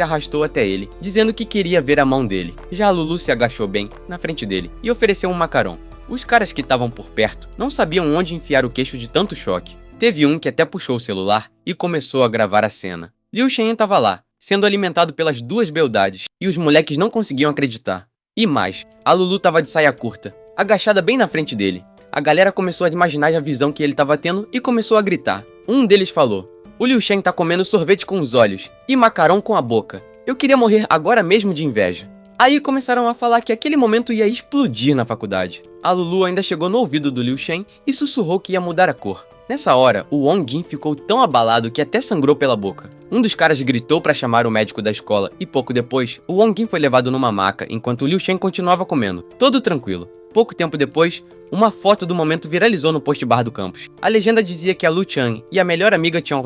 arrastou até ele, dizendo que queria ver a mão dele. Já a Lulu se agachou bem na frente dele e ofereceu um macarrão. Os caras que estavam por perto não sabiam onde enfiar o queixo de tanto choque. Teve um que até puxou o celular e começou a gravar a cena. Liu Shen estava lá, sendo alimentado pelas 2 beldades, e os moleques não conseguiam acreditar. E mais, a Lulu estava de saia curta, agachada bem na frente dele. A galera começou a imaginar a visão que ele estava tendo e começou a gritar. Um deles falou: "O Liu Shen tá comendo sorvete com os olhos e macarrão com a boca. Eu queria morrer agora mesmo de inveja." Aí começaram a falar que aquele momento ia explodir na faculdade. A Lulu ainda chegou no ouvido do Liu Shen e sussurrou que ia mudar a cor. Nessa hora, o Wong Jin ficou tão abalado que até sangrou pela boca. Um dos caras gritou para chamar o médico da escola e pouco depois, o Wong Jin foi levado numa maca enquanto o Liu Shen continuava comendo, todo tranquilo. Pouco tempo depois, uma foto do momento viralizou no post bar do campus. A legenda dizia que a Lu Chang e a melhor amiga tinham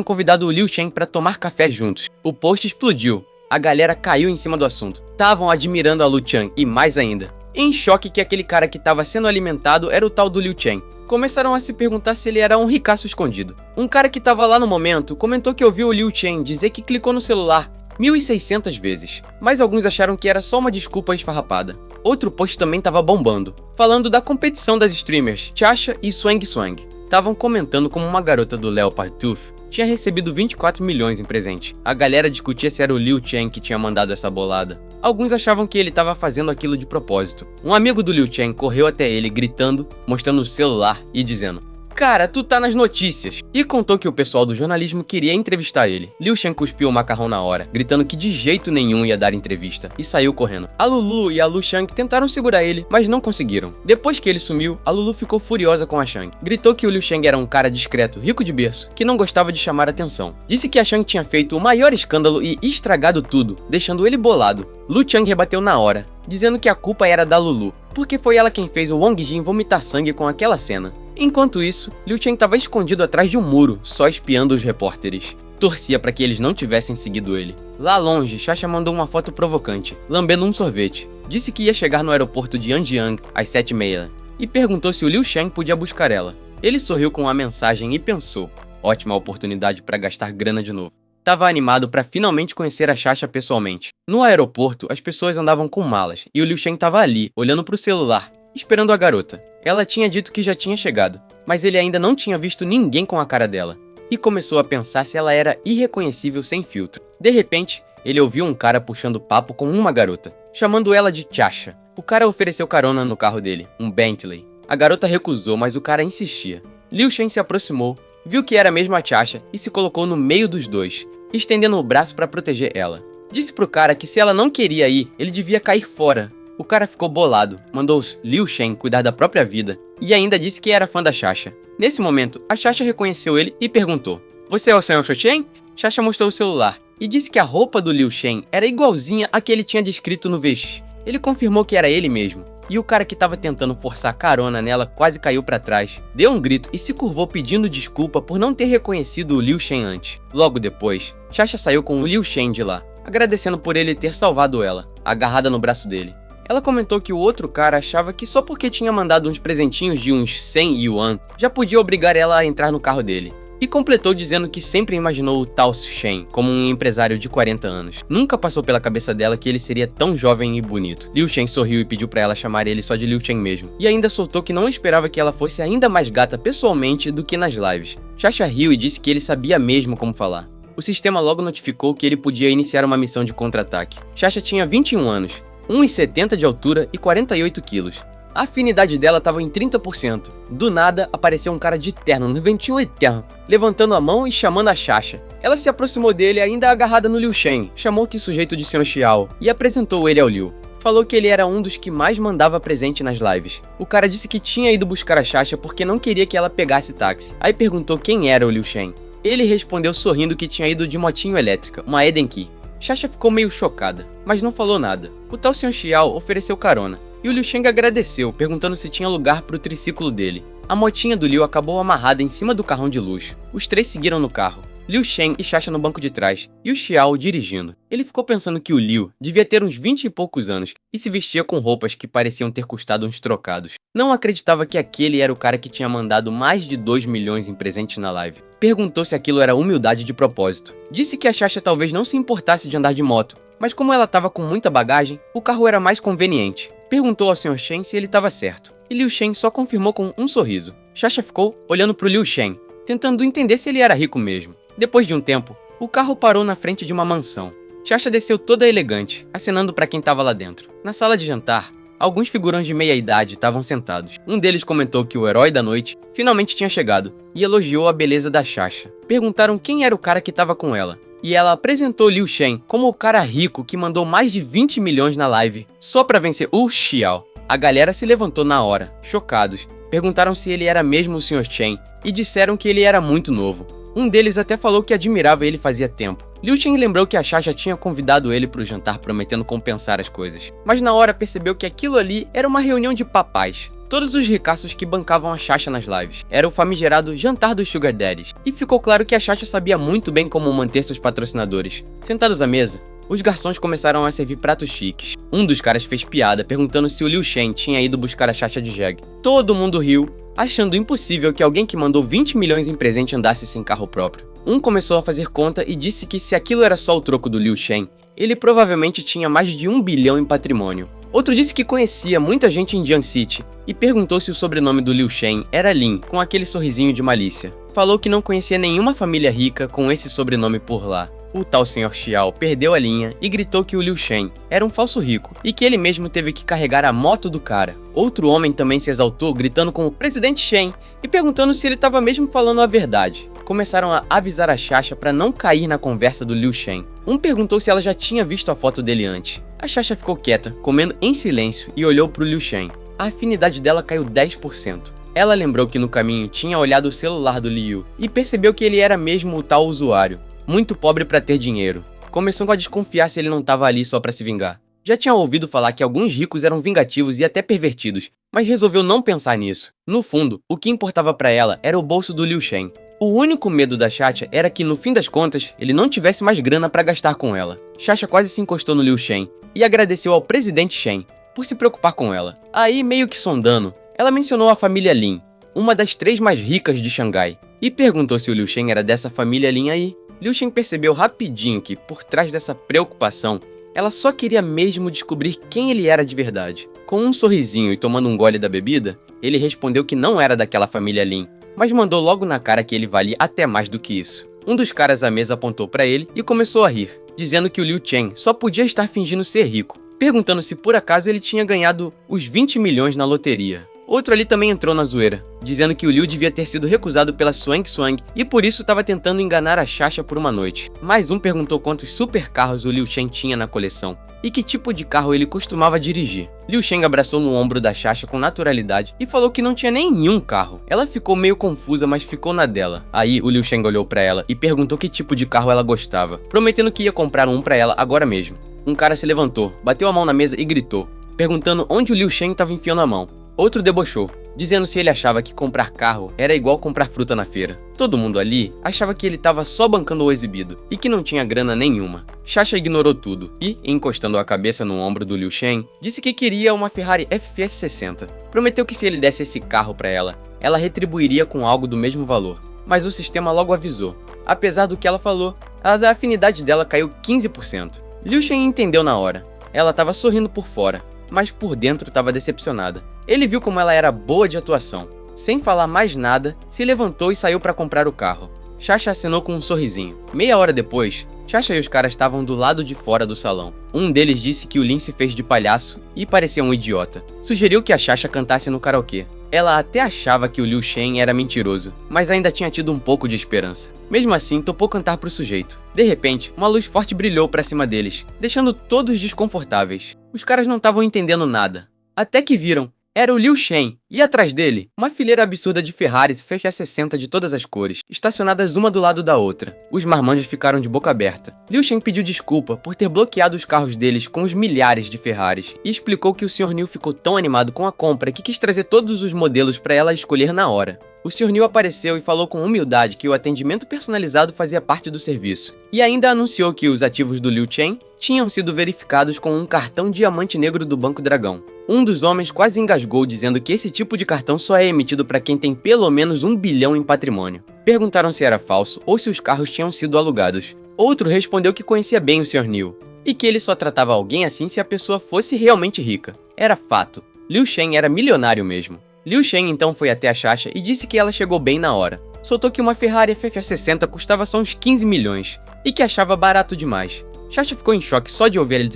convidado o Liu Shen para tomar café juntos. O post explodiu. A galera caiu em cima do assunto. Estavam admirando a Lu Chang e mais ainda, em choque que aquele cara que estava sendo alimentado era o tal do Liu Chen. Começaram a se perguntar se ele era um ricaço escondido. Um cara que estava lá no momento comentou que ouviu o Liu Chen dizer que clicou no celular 1.600 vezes, mas alguns acharam que era só uma desculpa esfarrapada. Outro post também tava bombando, falando da competição das streamers Chasha e Swang Swang. Estavam comentando como uma garota do Leopard Tooth tinha recebido 24 milhões em presente. A galera discutia se era o Liu Chen que tinha mandado essa bolada. Alguns achavam que ele estava fazendo aquilo de propósito. Um amigo do Liu Chen correu até ele gritando, mostrando o celular e dizendo: "Cara, tu tá nas notícias." E contou que o pessoal do jornalismo queria entrevistar ele. Liu Shen cuspiu o macarrão na hora, gritando que de jeito nenhum ia dar entrevista, e saiu correndo. A Lulu e a Lu Shang tentaram segurar ele, mas não conseguiram. Depois que ele sumiu, a Lulu ficou furiosa com a Shang. Gritou que o Liu Shang era um cara discreto, rico de berço, que não gostava de chamar atenção. Disse que a Shang tinha feito o maior escândalo e estragado tudo, deixando ele bolado. Lu Chang rebateu na hora, dizendo que a culpa era da Lulu, porque foi ela quem fez o Wong Jin vomitar sangue com aquela cena. Enquanto isso, Liu Chen estava escondido atrás de um muro, só espiando os repórteres. Torcia para que eles não tivessem seguido ele. Lá longe, Chasha mandou uma foto provocante, lambendo um sorvete. Disse que ia chegar no aeroporto de Anjiang às 7h30 e perguntou se o Liu Shen podia buscar ela. Ele sorriu com a mensagem e pensou: ótima oportunidade para gastar grana de novo. Tava animado para finalmente conhecer a Chasha pessoalmente. No aeroporto, as pessoas andavam com malas e o Liu Shen estava ali, olhando para o celular, esperando a garota. Ela tinha dito que já tinha chegado, mas ele ainda não tinha visto ninguém com a cara dela, e começou a pensar se ela era irreconhecível sem filtro. De repente, ele ouviu um cara puxando papo com uma garota, chamando ela de Chasha. O cara ofereceu carona no carro dele, um Bentley. A garota recusou, mas o cara insistia. Liu Shen se aproximou, viu que era mesmo a Chacha e se colocou no meio dos dois, estendendo o braço para proteger ela. Disse pro cara que se ela não queria ir, ele devia cair fora. O cara ficou bolado, mandou os Liu Shen cuidar da própria vida e ainda disse que era fã da Chacha. Nesse momento, a Chacha reconheceu ele e perguntou: "Você é o Sr. Chen?" Chacha mostrou o celular e disse que a roupa do Liu Shen era igualzinha a que ele tinha descrito no VX. Ele confirmou que era ele mesmo. E o cara que estava tentando forçar carona nela quase caiu para trás, deu um grito e se curvou pedindo desculpa por não ter reconhecido o Liu Shen antes. Logo depois, Chacha saiu com o Liu Shen de lá, agradecendo por ele ter salvado ela, agarrada no braço dele. Ela comentou que o outro cara achava que só porque tinha mandado uns presentinhos de uns 100 yuan, já podia obrigar ela a entrar no carro dele. E completou dizendo que sempre imaginou o Tao Shen como um empresário de 40 anos. Nunca passou pela cabeça dela que ele seria tão jovem e bonito. Liu Shen sorriu e pediu pra ela chamar ele só de Liu Shen mesmo. E ainda soltou que não esperava que ela fosse ainda mais gata pessoalmente do que nas lives. Chacha riu e disse que ele sabia mesmo como falar. O sistema logo notificou que ele podia iniciar uma missão de contra-ataque. Chacha tinha 21 anos, 1,70 de altura e 48 quilos. A afinidade dela estava em 30%. Do nada, apareceu um cara de terno no ventinho eterno, levantando a mão e chamando a Chacha. Ela se aproximou dele ainda agarrada no Liu Shen, chamou que sujeito de Sr. Xiao e apresentou ele ao Liu. Falou que ele era um dos que mais mandava presente nas lives. O cara disse que tinha ido buscar a Chacha porque não queria que ela pegasse táxi. Aí perguntou quem era o Liu Shen. Ele respondeu sorrindo que tinha ido de motinho elétrica, uma Edenki. Chacha ficou meio chocada, mas não falou nada. O tal Sr. Xiao ofereceu carona. E o Liu Shen agradeceu, perguntando se tinha lugar para o triciclo dele. A motinha do Liu acabou amarrada em cima do carrão de luxo. Os três seguiram no carro, Liu Shen e Chacha no banco de trás, e o Xiao dirigindo. Ele ficou pensando que o Liu devia ter uns 20 e poucos anos, e se vestia com roupas que pareciam ter custado uns trocados. Não acreditava que aquele era o cara que tinha mandado mais de 2 milhões em presentes na live. Perguntou se aquilo era humildade de propósito. Disse que a Chacha talvez não se importasse de andar de moto, mas como ela estava com muita bagagem, o carro era mais conveniente. Perguntou ao Sr. Shen se ele estava certo, e Liu Shen só confirmou com um sorriso. Chacha ficou olhando pro Liu Shen, tentando entender se ele era rico mesmo. Depois de um tempo, o carro parou na frente de uma mansão. Chacha desceu toda elegante, acenando para quem estava lá dentro. Na sala de jantar, alguns figurões de meia-idade estavam sentados. Um deles comentou que o herói da noite finalmente tinha chegado, e elogiou a beleza da Chacha. Perguntaram quem era o cara que estava com ela. E ela apresentou Liu Shen como o cara rico que mandou mais de 20 milhões na live, só pra vencer o Xiao. A galera se levantou na hora, chocados. Perguntaram se ele era mesmo o Sr. Chen, e disseram que ele era muito novo. Um deles até falou que admirava ele fazia tempo. Liu Shen lembrou que a Chacha tinha convidado ele pro jantar prometendo compensar as coisas. Mas na hora percebeu que aquilo ali era uma reunião de papais. Todos os ricaços que bancavam a Chacha nas lives. Era o famigerado jantar dos Sugar Daddies. E ficou claro que a Chacha sabia muito bem como manter seus patrocinadores. Sentados à mesa, os garçons começaram a servir pratos chiques. Um dos caras fez piada, perguntando se o Liu Shen tinha ido buscar a Chacha de jegue. Todo mundo riu, achando impossível que alguém que mandou 20 milhões em presente andasse sem carro próprio. Um começou a fazer conta e disse que se aquilo era só o troco do Liu Shen, ele provavelmente tinha mais de 1 bilhão em patrimônio. Outro disse que conhecia muita gente em Jiang City e perguntou se o sobrenome do Liu Shen era Lin, com aquele sorrisinho de malícia. Falou que não conhecia nenhuma família rica com esse sobrenome por lá. O tal Sr. Xiao perdeu a linha e gritou que o Liu Shen era um falso rico e que ele mesmo teve que carregar a moto do cara. Outro homem também se exaltou, gritando com o presidente Shen e perguntando se ele estava mesmo falando a verdade. Começaram a avisar a Chacha para não cair na conversa do Liu Shen. Um perguntou se ela já tinha visto a foto dele antes. A Chacha ficou quieta, comendo em silêncio e olhou pro Liu Shen. A afinidade dela caiu 10%. Ela lembrou que no caminho tinha olhado o celular do Liu e percebeu que ele era mesmo o tal usuário. Muito pobre para ter dinheiro. Começou a desconfiar se ele não estava ali só para se vingar. Já tinha ouvido falar que alguns ricos eram vingativos e até pervertidos, mas resolveu não pensar nisso. No fundo, o que importava para ela era o bolso do Liu Shen. O único medo da Chacha era que, no fim das contas, ele não tivesse mais grana para gastar com ela. Chacha quase se encostou no Liu Shen e agradeceu ao presidente Shen por se preocupar com ela. Aí, meio que sondando, ela mencionou a família Lin, uma das 3 mais ricas de Xangai, e perguntou se o Liu Shen era dessa família Lin aí. Liu Shen percebeu rapidinho que, por trás dessa preocupação, ela só queria mesmo descobrir quem ele era de verdade. Com um sorrisinho e tomando um gole da bebida, ele respondeu que não era daquela família Lin, mas mandou logo na cara que ele valia até mais do que isso. Um dos caras à mesa apontou pra ele e começou a rir, dizendo que o Liu Chen só podia estar fingindo ser rico, perguntando se por acaso ele tinha ganhado os 20 milhões na loteria. Outro ali também entrou na zoeira, dizendo que o Liu devia ter sido recusado pela Swank Swang e por isso estava tentando enganar a Xaxa por uma noite. Mais um perguntou quantos supercarros o Liu Shen tinha na coleção e que tipo de carro ele costumava dirigir. Liu Shen abraçou no ombro da Xaxa com naturalidade e falou que não tinha nenhum carro. Ela ficou meio confusa, mas ficou na dela. Aí o Liu Shen olhou pra ela e perguntou que tipo de carro ela gostava, prometendo que ia comprar um pra ela agora mesmo. Um cara se levantou, bateu a mão na mesa e gritou, perguntando onde o Liu Shen estava enfiando a mão. Outro debochou, dizendo se ele achava que comprar carro era igual comprar fruta na feira. Todo mundo ali achava que ele estava só bancando o exibido e que não tinha grana nenhuma. Xaxa ignorou tudo e, encostando a cabeça no ombro do Liu Shen, disse que queria uma Ferrari FS 60. Prometeu que se ele desse esse carro para ela, ela retribuiria com algo do mesmo valor. Mas o sistema logo avisou. Apesar do que ela falou, a afinidade dela caiu 15%. Liu Shen entendeu na hora. Ela estava sorrindo por fora, mas por dentro estava decepcionada. Ele viu como ela era boa de atuação. Sem falar mais nada, se levantou e saiu para comprar o carro. Xaxa acenou com um sorrisinho. Meia hora depois, Xaxa e os caras estavam do lado de fora do salão. Um deles disse que o Lin se fez de palhaço e parecia um idiota. Sugeriu que a Xaxa cantasse no karaokê. Ela até achava que o Liu Shen era mentiroso, mas ainda tinha tido um pouco de esperança. Mesmo assim, topou cantar pro sujeito. De repente, uma luz forte brilhou pra cima deles, deixando todos desconfortáveis. Os caras não estavam entendendo nada. Até que viram. Era o Liu Shen, e atrás dele, uma fileira absurda de Ferraris FS 60 de todas as cores, estacionadas uma do lado da outra. Os marmanjos ficaram de boca aberta. Liu Shen pediu desculpa por ter bloqueado os carros deles com os milhares de Ferraris, e explicou que o Sr. Niu ficou tão animado com a compra que quis trazer todos os modelos para ela escolher na hora. O Sr. Niu apareceu e falou com humildade que o atendimento personalizado fazia parte do serviço, e ainda anunciou que os ativos do Liu Shen tinham sido verificados com um cartão diamante negro do Banco Dragão. Um dos homens quase engasgou dizendo que esse tipo de cartão só é emitido para quem tem pelo menos 1 bilhão em patrimônio. Perguntaram se era falso ou se os carros tinham sido alugados. Outro respondeu que conhecia bem o Sr. Niu, e que ele só tratava alguém assim se a pessoa fosse realmente rica. Era fato. Liu Shen era milionário mesmo. Liu Shen então foi até a Xaxa e disse que ela chegou bem na hora. Soltou que uma Ferrari FF 60 custava só uns 15 milhões e que achava barato demais. Xaxa ficou em choque só de ouvir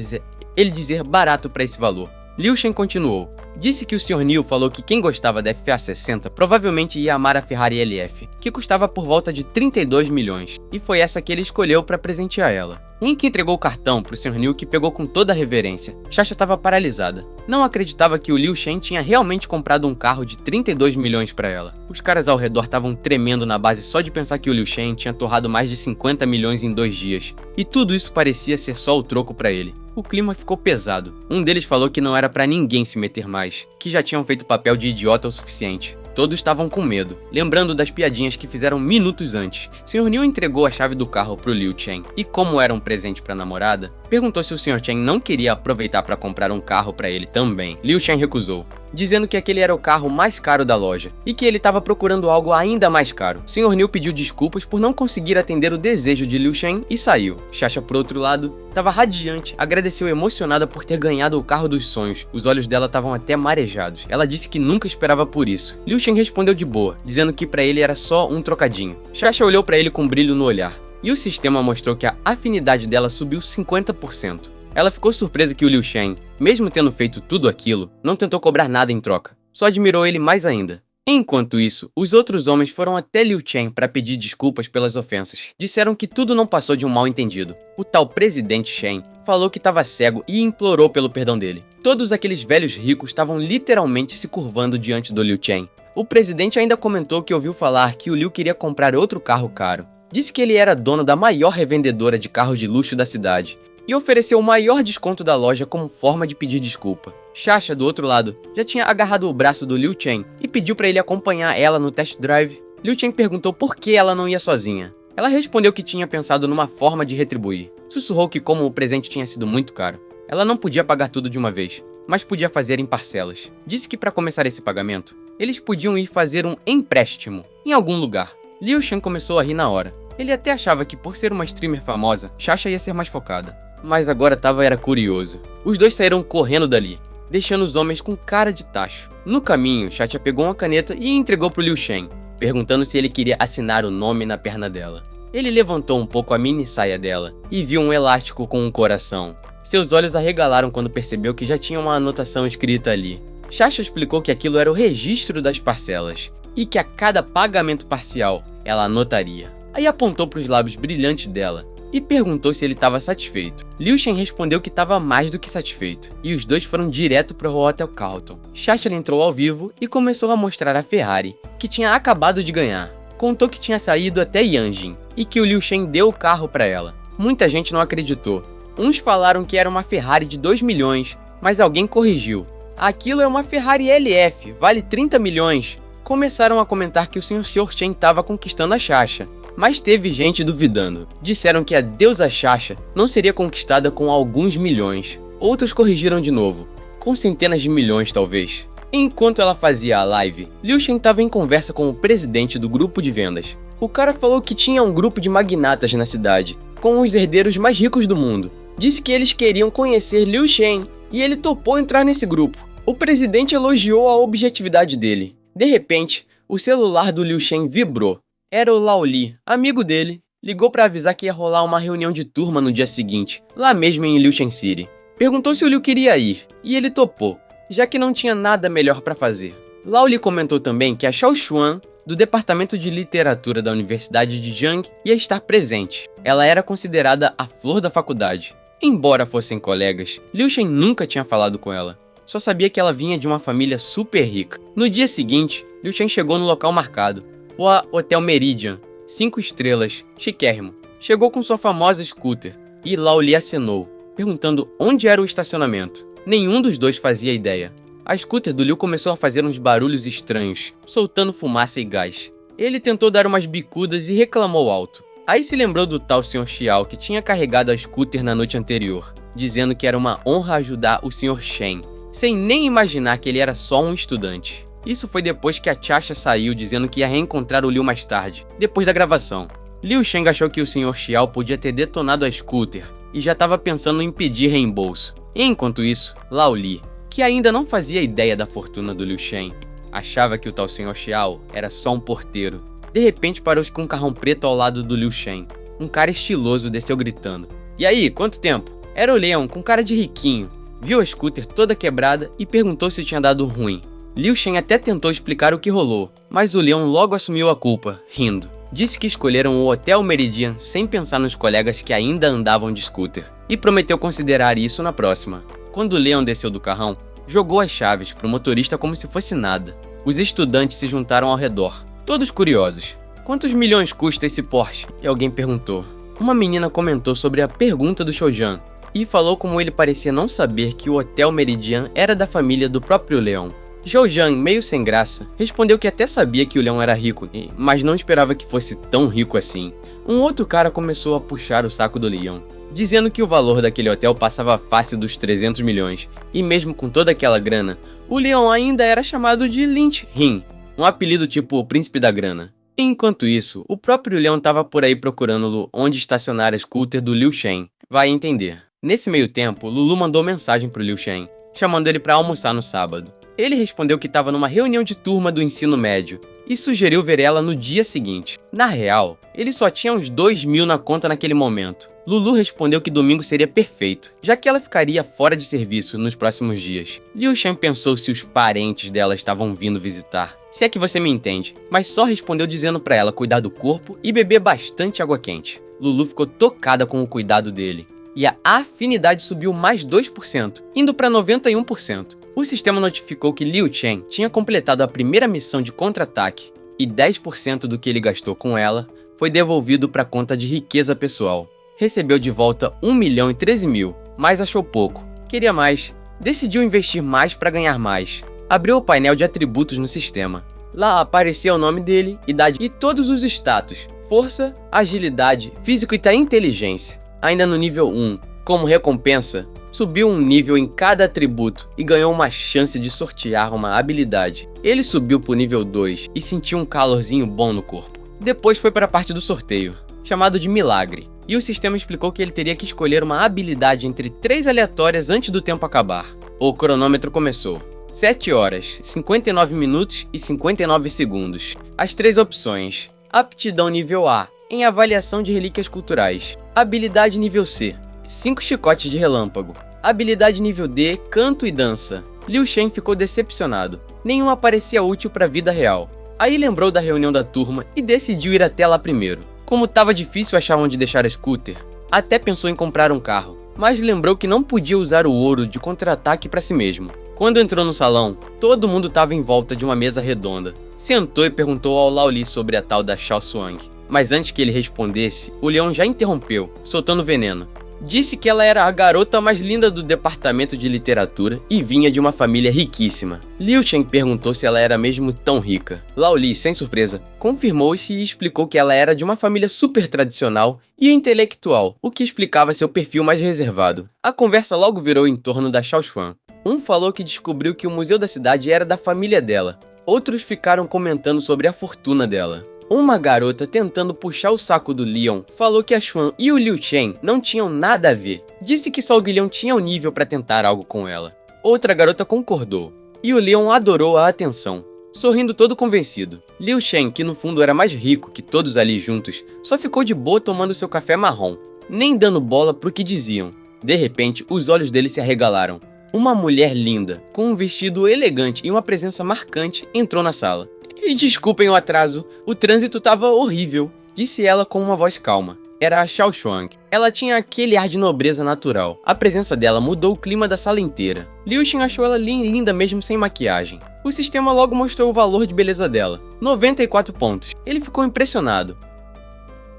ele dizer barato para esse valor. Liu Shen continuou. Disse que o Sr. Niu falou que quem gostava da FA 60 provavelmente ia amar a Ferrari LF, que custava por volta de 32 milhões, e foi essa que ele escolheu para presentear ela. Henk entregou o cartão pro Sr. Niu, que pegou com toda a reverência. Xaxa estava paralisada. Não acreditava que o Liu Shen tinha realmente comprado um carro de 32 milhões para ela. Os caras ao redor estavam tremendo na base só de pensar que o Liu Shen tinha torrado mais de 50 milhões em 2 dias. E tudo isso parecia ser só o troco para ele. O clima ficou pesado. Um deles falou que não era pra ninguém se meter mais, que já tinham feito papel de idiota o suficiente. Todos estavam com medo, lembrando das piadinhas que fizeram minutos antes. Sr. Niu entregou a chave do carro pro Liu Shen, e como era um presente pra namorada, perguntou se o Sr. Chen não queria aproveitar pra comprar um carro pra ele também. Liu Shen recusou, dizendo que aquele era o carro mais caro da loja, e que ele estava procurando algo ainda mais caro. Sr. Niu pediu desculpas por não conseguir atender o desejo de Liu Shen e saiu. Xaxa, por outro lado, estava radiante, agradeceu emocionada por ter ganhado o carro dos sonhos. Os olhos dela estavam até marejados. Ela disse que nunca esperava por isso. Liu Shen respondeu de boa, dizendo que pra ele era só um trocadinho. Xaxa olhou pra ele com brilho no olhar, e o sistema mostrou que a afinidade dela subiu 50%. Ela ficou surpresa que o Liu Shen, mesmo tendo feito tudo aquilo, não tentou cobrar nada em troca. Só admirou ele mais ainda. Enquanto isso, os outros homens foram até Liu Shen para pedir desculpas pelas ofensas. Disseram que tudo não passou de um mal-entendido. O tal presidente Shen falou que estava cego e implorou pelo perdão dele. Todos aqueles velhos ricos estavam literalmente se curvando diante do Liu Shen. O presidente ainda comentou que ouviu falar que o Liu queria comprar outro carro caro. Disse que ele era dono da maior revendedora de carros de luxo da cidade e ofereceu o maior desconto da loja como forma de pedir desculpa. Xaxa, do outro lado, já tinha agarrado o braço do Liu Shen e pediu para ele acompanhar ela no test drive. Liu Shen perguntou por que ela não ia sozinha. Ela respondeu que tinha pensado numa forma de retribuir. Sussurrou que como o presente tinha sido muito caro, ela não podia pagar tudo de uma vez, mas podia fazer em parcelas. Disse que para começar esse pagamento, eles podiam ir fazer um empréstimo em algum lugar. Liu Shen começou a rir na hora. Ele até achava que por ser uma streamer famosa, Xaxa ia ser mais focada. Mas agora era curioso. Os dois saíram correndo dali, deixando os homens com cara de tacho. No caminho, Xaxa pegou uma caneta e entregou pro Liu Shen, perguntando se ele queria assinar o nome na perna dela. Ele levantou um pouco a mini saia dela e viu um elástico com um coração. Seus olhos arregalaram quando percebeu que já tinha uma anotação escrita ali. Xaxa explicou que aquilo era o registro das parcelas e que a cada pagamento parcial ela anotaria. Aí apontou para os lábios brilhantes dela e perguntou se ele estava satisfeito. Liu Shen respondeu que estava mais do que satisfeito, e os dois foram direto para o Hotel Carlton. Xaxa entrou ao vivo e começou a mostrar a Ferrari, que tinha acabado de ganhar. Contou que tinha saído até Yanjin e que o Liu Shen deu o carro para ela. Muita gente não acreditou. Uns falaram que era uma Ferrari de 2 milhões, mas alguém corrigiu. Aquilo é uma Ferrari LF, vale 30 milhões. Começaram a comentar que o Sr. Chen estava conquistando a Xaxa. Mas teve gente duvidando. Disseram que a deusa Xaxa não seria conquistada com alguns milhões. Outros corrigiram de novo, com centenas de milhões talvez. Enquanto ela fazia a live, Liu Shen estava em conversa com o presidente do grupo de vendas. O cara falou que tinha um grupo de magnatas na cidade, com os herdeiros mais ricos do mundo. Disse que eles queriam conhecer Liu Shen e ele topou entrar nesse grupo. O presidente elogiou a objetividade dele. De repente, o celular do Liu Shen vibrou. Era o Lao Li, amigo dele. Ligou para avisar que ia rolar uma reunião de turma no dia seguinte, lá mesmo em Liuchen City. Perguntou se o Liu queria ir, e ele topou, já que não tinha nada melhor para fazer. Lao Li comentou também que a Xiao Xuan, do Departamento de Literatura da Universidade de Jiang, ia estar presente. Ela era considerada a flor da faculdade. Embora fossem colegas, Liu Shen nunca tinha falado com ela. Só sabia que ela vinha de uma família super rica. No dia seguinte, Liu Shen chegou no local marcado, o Hotel Meridian, 5 estrelas, chiquérrimo. Chegou com sua famosa scooter e Lao Li acenou, perguntando onde era o estacionamento. Nenhum dos dois fazia ideia. A scooter do Liu começou a fazer uns barulhos estranhos, soltando fumaça e gás. Ele tentou dar umas bicudas e reclamou alto. Aí se lembrou do tal Sr. Xiao que tinha carregado a scooter na noite anterior, dizendo que era uma honra ajudar o Sr. Shen, sem nem imaginar que ele era só um estudante. Isso foi depois que a Xaxa saiu dizendo que ia reencontrar o Liu mais tarde, depois da gravação. Liu Shen achou que o Sr. Xiao podia ter detonado a scooter e já estava pensando em pedir reembolso. E enquanto isso, Lao Li, que ainda não fazia ideia da fortuna do Liu Shen, achava que o tal Sr. Xiao era só um porteiro. De repente parou-se com um carrão preto ao lado do Liu Shen. Um cara estiloso desceu gritando. E aí, quanto tempo? Era o Leão, com cara de riquinho. Viu a scooter toda quebrada e perguntou se tinha dado ruim. Liu Shen até tentou explicar o que rolou, mas o Leão logo assumiu a culpa, rindo. Disse que escolheram o Hotel Meridian sem pensar nos colegas que ainda andavam de scooter, e prometeu considerar isso na próxima. Quando o Leão desceu do carrão, jogou as chaves pro motorista como se fosse nada. Os estudantes se juntaram ao redor, todos curiosos. Quantos milhões custa esse Porsche? E alguém perguntou. Uma menina comentou sobre a pergunta do Shoujan, e falou como ele parecia não saber que o Hotel Meridian era da família do próprio Leão. Zhou Zhan, meio sem graça, respondeu que até sabia que o Leão era rico, mas não esperava que fosse tão rico assim. Um outro cara começou a puxar o saco do Leão, dizendo que o valor daquele hotel passava fácil dos 300 milhões, e mesmo com toda aquela grana, o Leão ainda era chamado de Lynch Rin, um apelido tipo o príncipe da grana. Enquanto isso, o próprio Leão estava por aí procurando onde estacionar a scooter do Liu Shen. Vai entender. Nesse meio tempo, Lulu mandou mensagem pro Liu Shen, chamando ele para almoçar no sábado. Ele respondeu que estava numa reunião de turma do ensino médio e sugeriu ver ela no dia seguinte. Na real, ele só tinha uns 2.000 na conta naquele momento. Lulu respondeu que domingo seria perfeito, já que ela ficaria fora de serviço nos próximos dias. Liu Shen pensou se os parentes dela estavam vindo visitar, se é que você me entende, mas só respondeu dizendo para ela cuidar do corpo e beber bastante água quente. Lulu ficou tocada com o cuidado dele, e a afinidade subiu mais 2%, indo para 91%. O sistema notificou que Liu Chen tinha completado a primeira missão de contra-ataque, e 10% do que ele gastou com ela foi devolvido para a conta de riqueza pessoal. Recebeu de volta 1.013.000, mas achou pouco. Queria mais. Decidiu investir mais para ganhar mais. Abriu o painel de atributos no sistema. Lá aparecia o nome dele, idade e todos os status: força, agilidade, físico e inteligência. Ainda no nível 1, como recompensa, subiu um nível em cada atributo e ganhou uma chance de sortear uma habilidade. Ele subiu pro nível 2 e sentiu um calorzinho bom no corpo. Depois foi para a parte do sorteio, chamado de milagre, e o sistema explicou que ele teria que escolher uma habilidade entre 3 aleatórias antes do tempo acabar. O cronômetro começou. 7 horas, 59 minutos e 59 segundos. As 3 opções: aptidão nível A, em avaliação de relíquias culturais. Habilidade nível C, 5 chicotes de relâmpago. Habilidade nível D, canto e dança. Liu Shen ficou decepcionado. Nenhuma parecia útil para a vida real. Aí lembrou da reunião da turma e decidiu ir até lá primeiro. Como estava difícil achar onde deixar a scooter, até pensou em comprar um carro, mas lembrou que não podia usar o ouro de contra-ataque para si mesmo. Quando entrou no salão, todo mundo estava em volta de uma mesa redonda. Sentou e perguntou ao Lao Li sobre a tal da Xiao Xuang. Mas antes que ele respondesse, o leão já interrompeu, soltando veneno. Disse que ela era a garota mais linda do departamento de literatura e vinha de uma família riquíssima. Liu Shen perguntou se ela era mesmo tão rica. Lao Li, sem surpresa, confirmou-se e explicou que ela era de uma família super tradicional e intelectual, o que explicava seu perfil mais reservado. A conversa logo virou em torno da Xiao Xuan. Um falou que descobriu que o museu da cidade era da família dela. Outros ficaram comentando sobre a fortuna dela. Uma garota tentando puxar o saco do Leon falou que a Xuan e o Liu Shen não tinham nada a ver. Disse que só o Guilhão tinha o nível para tentar algo com ela. Outra garota concordou. E o Leon adorou a atenção, sorrindo todo convencido. Liu Shen, que no fundo era mais rico que todos ali juntos, só ficou de boa tomando seu café marrom, nem dando bola pro que diziam. De repente, os olhos dele se arregalaram. Uma mulher linda, com um vestido elegante e uma presença marcante, entrou na sala. E desculpem o atraso, o trânsito tava horrível, disse ela com uma voz calma. Era a Xiao Xuang. Ela tinha aquele ar de nobreza natural. A presença dela mudou o clima da sala inteira. Liu Shen achou ela linda mesmo sem maquiagem. O sistema logo mostrou o valor de beleza dela. 94 pontos. Ele ficou impressionado.